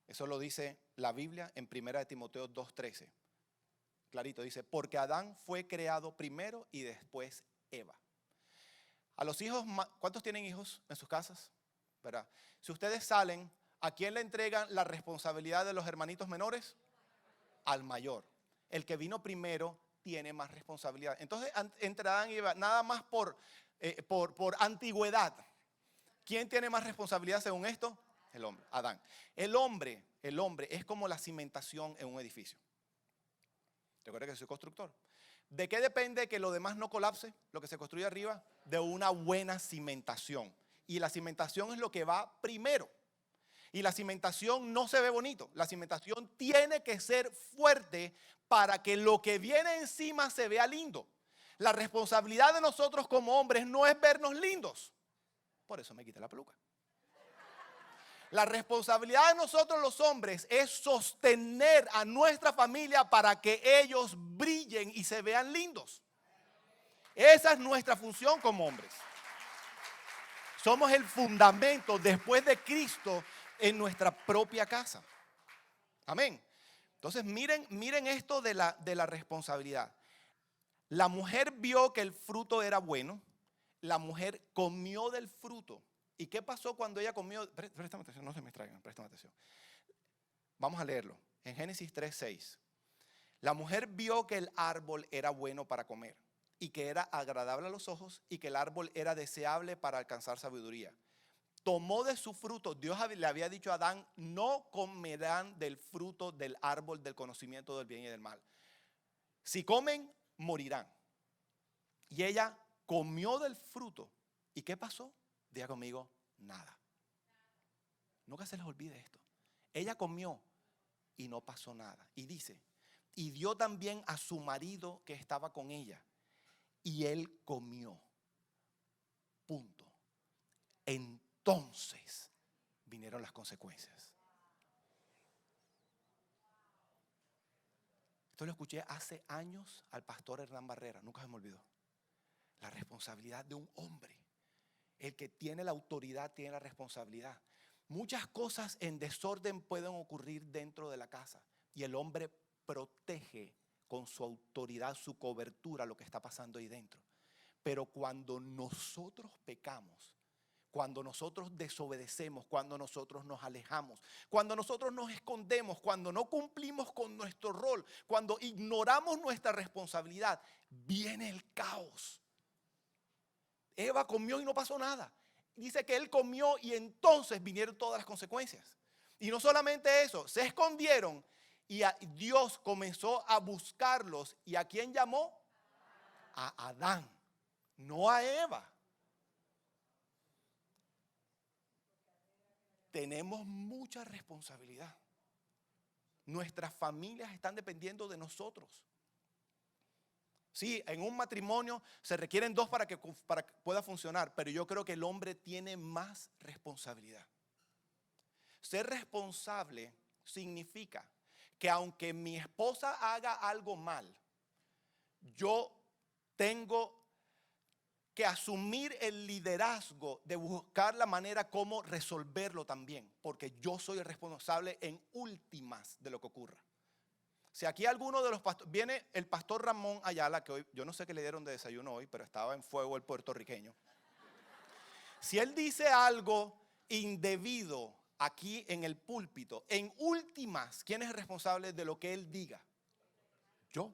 Eso lo dice la Biblia en 1 Timoteo 2:13. Clarito, dice, porque Adán fue creado primero y después Eva. A los hijos, ¿cuántos tienen hijos en sus casas? ¿Verdad? Si ustedes salen, ¿a quién le entregan la responsabilidad de los hermanitos menores? Al mayor. El que vino primero tiene más responsabilidad. Entonces, entre Adán y Eva, nada más por antigüedad, ¿quién tiene más responsabilidad según esto? El hombre, Adán. El hombre es como la cimentación en un edificio. Recuerda que soy constructor. ¿De qué depende que lo demás no colapse? Lo que se construye arriba, de una buena cimentación. Y la cimentación es lo que va primero. Y la cimentación no se ve bonito. La cimentación tiene que ser fuerte para que lo que viene encima se vea lindo. La responsabilidad de nosotros como hombres no es vernos lindos. Por eso me quité la peluca. La responsabilidad de nosotros los hombres es sostener a nuestra familia para que ellos brillen y se vean lindos. Esa es nuestra función como hombres. Somos el fundamento después de Cristo en nuestra propia casa. Amén. Entonces miren esto de la responsabilidad. La mujer vio que el fruto era bueno. La mujer comió del fruto. ¿Y qué pasó cuando ella comió? Préstame atención, no se me distraigan, préstame atención. Vamos a leerlo. En Génesis 3:6. La mujer vio que el árbol era bueno para comer y que era agradable a los ojos y que el árbol era deseable para alcanzar sabiduría. Tomó de su fruto. Dios le había dicho a Adán, no comerán del fruto del árbol del conocimiento del bien y del mal. Si comen, morirán. Y ella comió del fruto. ¿Y qué pasó? Diga conmigo, nada. Nunca se les olvide esto. Ella comió y no pasó nada. Y dice, y dio también a su marido que estaba con ella. Y él comió. Punto. entonces vinieron las consecuencias. Esto lo escuché hace años al pastor Hernán Barrera, nunca se me olvidó. La responsabilidad de un hombre. El que tiene la autoridad tiene la responsabilidad. Muchas cosas en desorden pueden ocurrir dentro de la casa y el hombre protege con su autoridad, su cobertura, lo que está pasando ahí dentro. Pero cuando nosotros pecamos, cuando nosotros desobedecemos, cuando nosotros nos alejamos, cuando nosotros nos escondemos, cuando no cumplimos con nuestro rol, cuando ignoramos nuestra responsabilidad, viene el caos. Eva comió y no pasó nada. Dice que él comió y entonces vinieron todas las consecuencias. Y no solamente eso, se escondieron y Dios comenzó a buscarlos. ¿Y a quién llamó? A Adán, no a Eva. Tenemos mucha responsabilidad. Nuestras familias están dependiendo de nosotros. Sí, en un matrimonio se requieren dos para que pueda funcionar, pero yo creo que el hombre tiene más responsabilidad. Ser responsable significa que aunque mi esposa haga algo mal, yo tengo que asumir el liderazgo de buscar la manera como resolverlo también, porque yo soy el responsable en últimas de lo que ocurra. Si aquí alguno de los pastores, viene el pastor Ramón Ayala, que hoy, yo no sé qué le dieron de desayuno hoy, pero estaba en fuego el puertorriqueño. Si él dice algo indebido aquí en el púlpito, en últimas, ¿quién es el responsable de lo que él diga? Yo.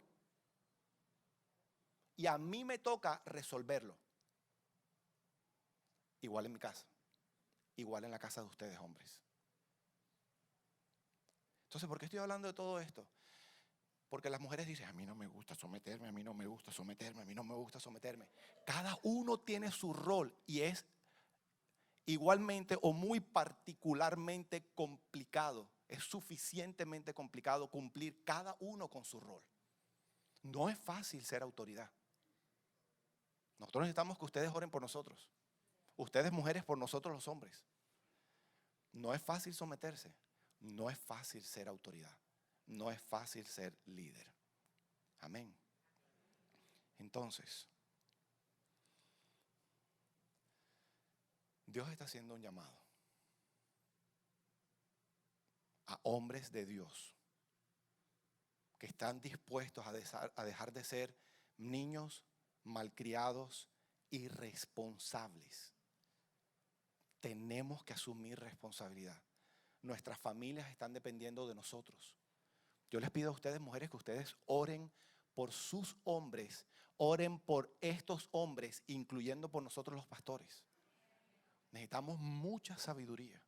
Y a mí me toca resolverlo. Igual en mi casa, igual en la casa de ustedes, hombres. Entonces, ¿por qué estoy hablando de todo esto? Porque las mujeres dicen, a mí no me gusta someterme, a mí no me gusta someterme, a mí no me gusta someterme. Cada uno tiene su rol y es igualmente o muy particularmente complicado. Es suficientemente complicado cumplir cada uno con su rol. No es fácil ser autoridad. Nosotros necesitamos que ustedes oren por nosotros. Ustedes mujeres por nosotros los hombres. No es fácil someterse. No es fácil ser autoridad. No es fácil ser líder. Amén. Entonces, Dios está haciendo un llamado a hombres de Dios que están dispuestos a dejar de ser niños malcriados, irresponsables. Tenemos que asumir responsabilidad. Nuestras familias están dependiendo de nosotros. Yo les pido a ustedes, mujeres, que ustedes oren por sus hombres, oren por estos hombres, incluyendo por nosotros los pastores. Necesitamos mucha sabiduría.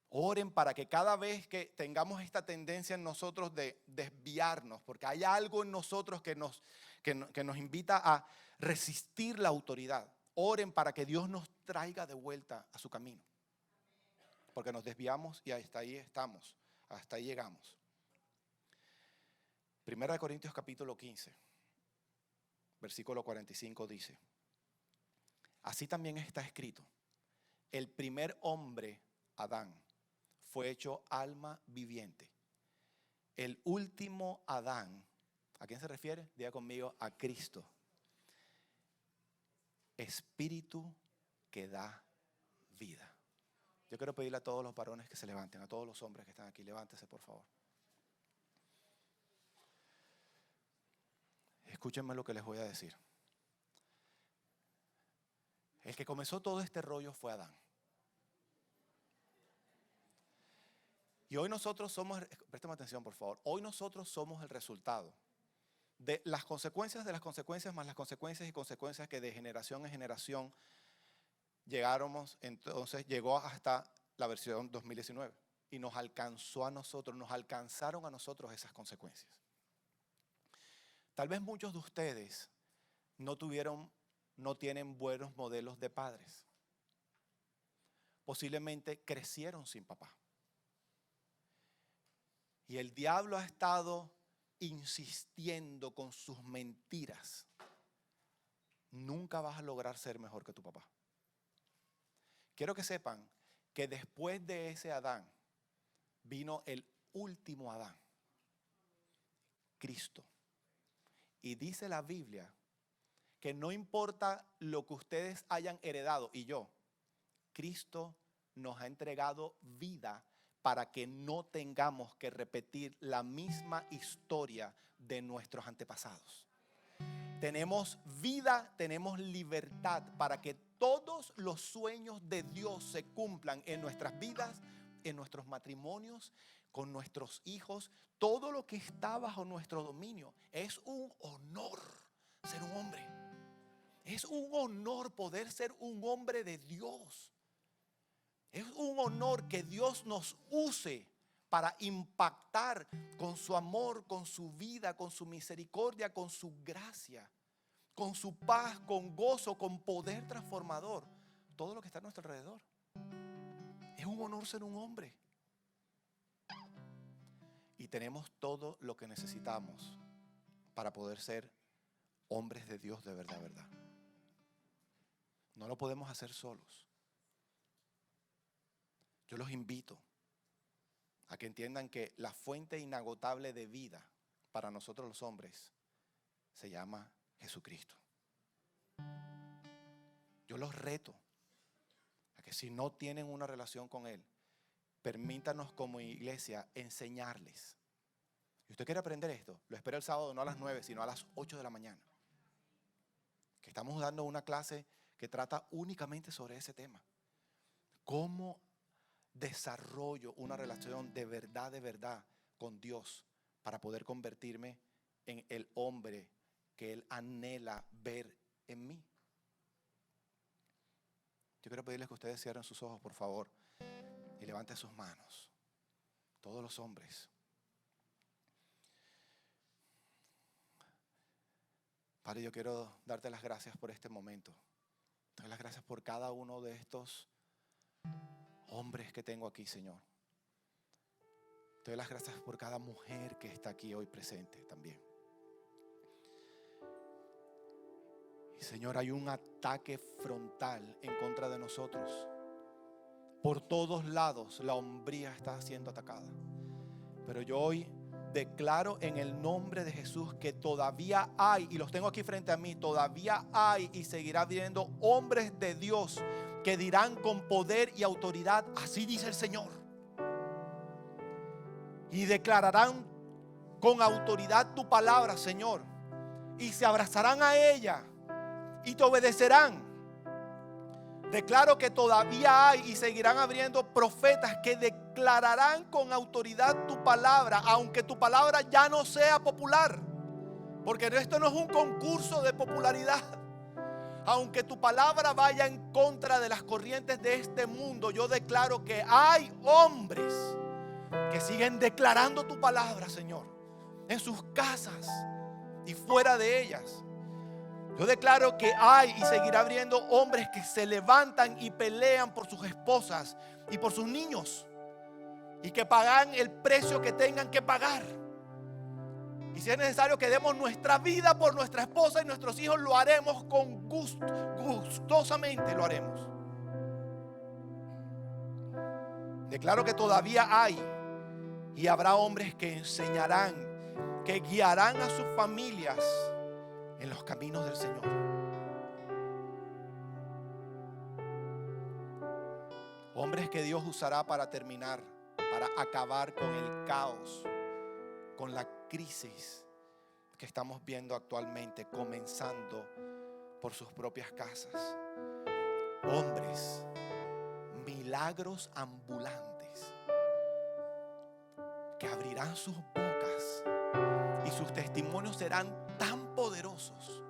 Oren para que cada vez que tengamos esta tendencia en nosotros de desviarnos, porque hay algo en nosotros que nos invita a resistir la autoridad. Oren para que Dios nos traiga de vuelta a su camino. Porque nos desviamos y hasta ahí estamos, hasta ahí llegamos. 1 Corintios capítulo 15, versículo 45 dice, así también está escrito, el primer hombre, Adán, fue hecho alma viviente. El último Adán, ¿a quién se refiere? Diga conmigo, a Cristo. Espíritu que da vida. Yo quiero pedirle a todos los varones que se levanten, a todos los hombres que están aquí, levántense por favor. Escúchenme lo que les voy a decir. El que comenzó todo este rollo fue Adán. Y hoy nosotros somos, préstame atención por favor, hoy nosotros somos el resultado de las consecuencias más las consecuencias y consecuencias que de generación en generación llegó hasta la versión 2019 y nos alcanzó a nosotros, nos alcanzaron a nosotros esas consecuencias. Tal vez muchos de ustedes no tienen buenos modelos de padres. Posiblemente crecieron sin papá. Y el diablo ha estado insistiendo con sus mentiras. Nunca vas a lograr ser mejor que tu papá. quiero que sepan que después de ese Adán vino el último Adán, Cristo. Y dice la Biblia que no importa lo que ustedes hayan heredado, y yo, Cristo nos ha entregado vida para que no tengamos que repetir la misma historia de nuestros antepasados. Tenemos vida, tenemos libertad para que todos los sueños de Dios se cumplan en nuestras vidas, en nuestros matrimonios, con nuestros hijos. Todo lo que está bajo nuestro dominio. Es un honor ser un hombre. Es un honor poder ser un hombre de Dios. Es un honor que Dios nos use para impactar con su amor, con su vida, con su misericordia, con su gracia, con su paz, con gozo, con poder transformador. Todo lo que está a nuestro alrededor. Es un honor ser un hombre. Y tenemos todo lo que necesitamos para poder ser hombres de Dios de verdad, verdad. No lo podemos hacer solos. Yo los invito a que entiendan que la fuente inagotable de vida para nosotros los hombres se llama Jesucristo. Yo los reto a que si no tienen una relación con Él, permítanos como iglesia enseñarles. Y usted quiere aprender esto, lo espero el sábado no a las 9, sino a las 8 de la mañana. Que estamos dando una clase que trata únicamente sobre ese tema. ¿Cómo desarrollo una relación de verdad con Dios para poder convertirme en el hombre que Él anhela ver en mí? Yo quiero pedirles que ustedes cierren sus ojos, por favor, y levanten sus manos. Todos los hombres. Padre, yo quiero darte las gracias por este momento. Te doy las gracias por cada uno de estos hombres que tengo aquí, Señor. Te doy las gracias por cada mujer que está aquí hoy presente también. Y Señor, hay un ataque frontal en contra de nosotros. Por todos lados la hombría está siendo atacada. Pero yo hoy declaro en el nombre de Jesús que todavía hay, y los tengo aquí frente a mí, todavía hay y seguirá habiendo hombres de Dios que dirán con poder y autoridad: así dice el Señor. Y declararán con autoridad tu palabra, Señor. Y se abrazarán a ella y te obedecerán. Declaro que todavía hay y seguirán habiendo profetas que declararán con autoridad tu palabra, aunque tu palabra ya no sea popular. Porque esto no es un concurso de popularidad. Aunque tu palabra vaya en contra de las corrientes de este mundo, yo declaro que hay hombres que siguen declarando tu palabra, Señor, en sus casas y fuera de ellas. Yo declaro que hay y seguirá habiendo hombres que se levantan y pelean por sus esposas y por sus niños, y que pagan el precio que tengan que pagar. Y si es necesario que demos nuestra vida por nuestra esposa y nuestros hijos, lo haremos con gusto, gustosamente lo haremos. Declaro que todavía hay y habrá hombres que enseñarán, que guiarán a sus familias en los caminos del Señor. Hombres que Dios usará para terminar, para acabar con el caos, con la crisis que estamos viendo actualmente, comenzando por sus propias casas. Hombres, milagros ambulantes, que abrirán sus bocas y sus testimonios serán tan poderosos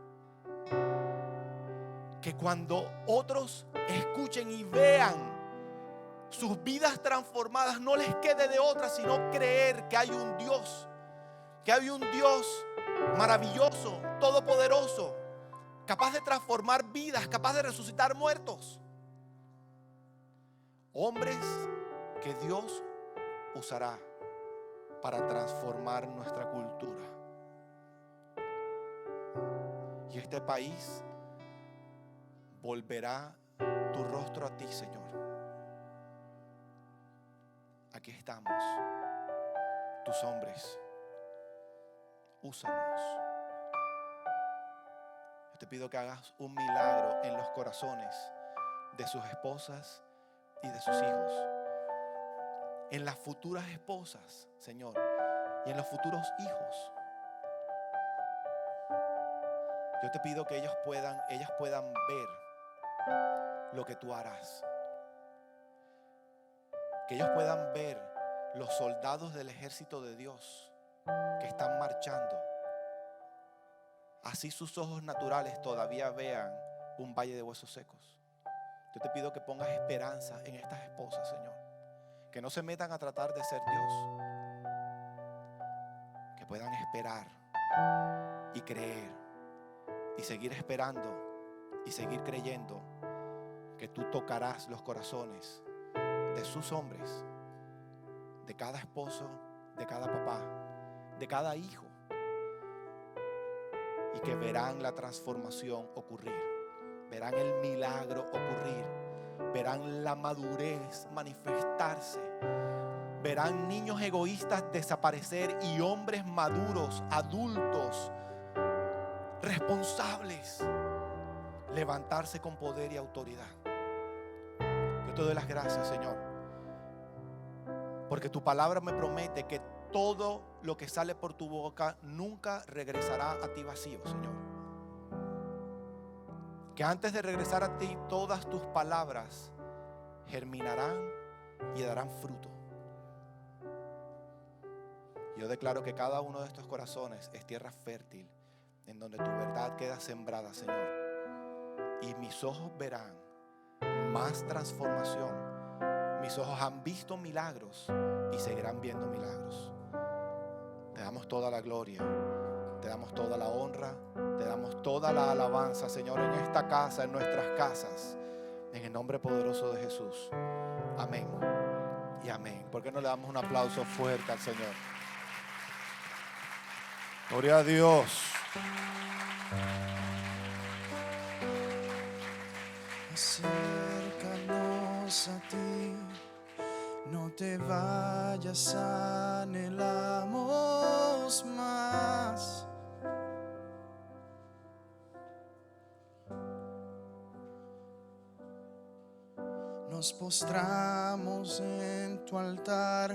que cuando otros escuchen y vean sus vidas transformadas, no les quede de otra sino creer que hay un Dios, que hay un Dios maravilloso, todopoderoso, capaz de transformar vidas, capaz de resucitar muertos. Hombres que Dios usará para transformar nuestra cultura. Y este país volverá tu rostro a ti, Señor. Aquí estamos, tus hombres. Úsanos. Yo te pido que hagas un milagro en los corazones de sus esposas y de sus hijos, en las futuras esposas, Señor, y en los futuros hijos. Yo te pido que ellas puedan ver lo que tú harás, que ellos puedan ver los soldados del ejército de Dios que están marchando. Así sus ojos naturales todavía vean un valle de huesos secos. Yo te pido que pongas esperanza en estas esposas, Señor, que no se metan a tratar de ser Dios, que puedan esperar y creer y seguir esperando y seguir creyendo que tú tocarás los corazones de sus hombres, de cada esposo, de cada papá, de cada hijo, y que verán la transformación ocurrir, verán el milagro ocurrir, verán la madurez manifestarse, verán niños egoístas desaparecer y hombres maduros, adultos, responsables, levantarse con poder y autoridad. Yo te doy las gracias, Señor, porque tu palabra me promete que todo lo que sale por tu boca nunca regresará a ti vacío, Señor. Que antes de regresar a ti, todas tus palabras germinarán y darán fruto. Yo declaro que cada uno de estos corazones es tierra fértil, en donde tu verdad queda sembrada, Señor. Y mis ojos verán más transformación. Mis ojos han visto milagros y seguirán viendo milagros. Te damos toda la gloria, te damos toda la honra, te damos toda la alabanza, Señor, en esta casa, en nuestras casas, en el nombre poderoso de Jesús. Amén y amén. ¿Por qué no le damos un aplauso fuerte al Señor? Gloria a Dios. Acércanos a ti, no te vayas, anhelamos más. Nos postramos en tu altar,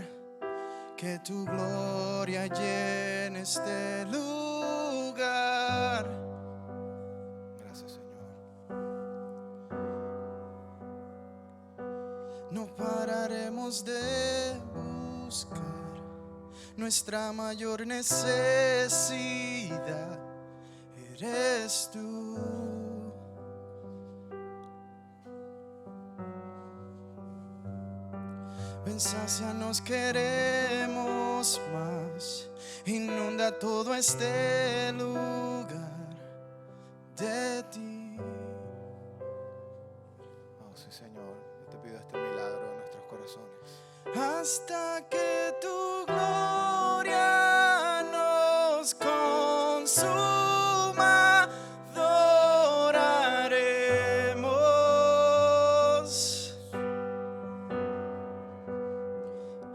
que tu gloria llene este lugar. Gracias, Señor. No pararemos de buscar, nuestra mayor necesidad eres tú. Ven, sácianos, queremos más, inunda todo este lugar de ti. Oh, sí, Señor. Yo te pido este milagro en nuestros corazones. Hasta que tu gloria nos consuma, adoraremos.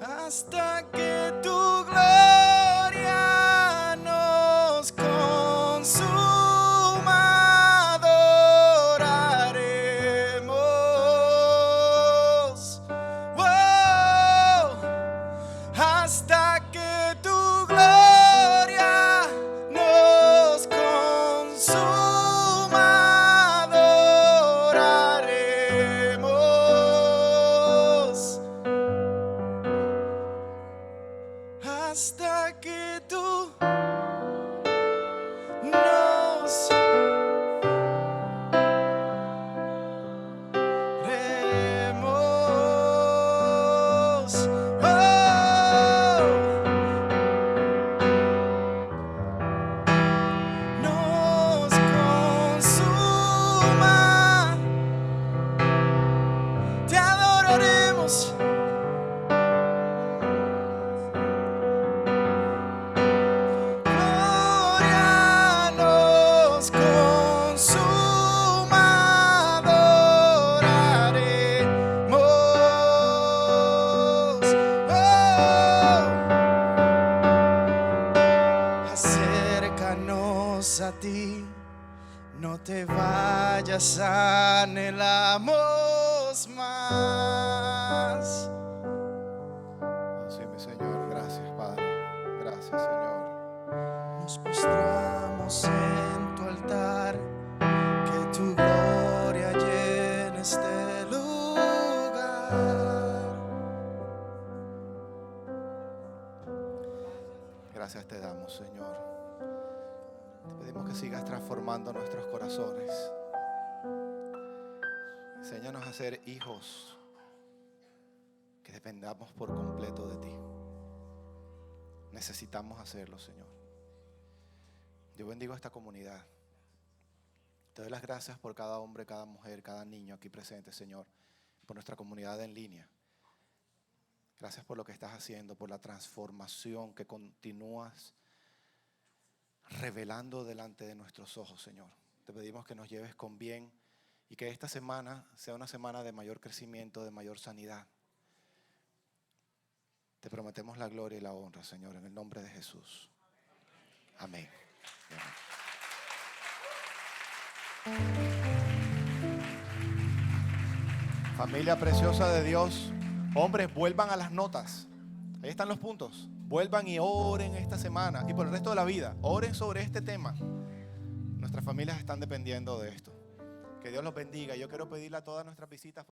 Hasta que tu gloria nos consuma, adoraremos. Wow. Hasta que tu gloria nos consuma, adoraremos. Hasta que tú nos remos. Nos consuma, te adoraremos. no te vayas, anhelamos más. Sí, mi Señor, gracias, Padre. Gracias, Señor. Nos postramos en tu altar, que tu gloria llene este lugar. Gracias te damos, Señor. Te pedimos que sigas transformando nuestros corazones. Enséñanos a ser hijos que dependamos por completo de ti. Necesitamos hacerlo, Señor. Yo bendigo a esta comunidad. Te doy las gracias por cada hombre, cada mujer, cada niño aquí presente, Señor. Por nuestra comunidad en línea. Gracias por lo que estás haciendo, por la transformación que continúas revelando delante de nuestros ojos, Señor. Te pedimos que nos lleves con bien y que esta semana sea una semana de mayor crecimiento, de mayor sanidad. Te prometemos la gloria y la honra, Señor, en el nombre de Jesús. Amén. Familia preciosa de Dios, hombres, vuelvan a las notas. Ahí están los puntos. Vuelvan y oren esta semana y por el resto de la vida. Oren sobre este tema. Nuestras familias están dependiendo de esto. Que Dios los bendiga. Yo quiero pedirle a todas nuestras visitas.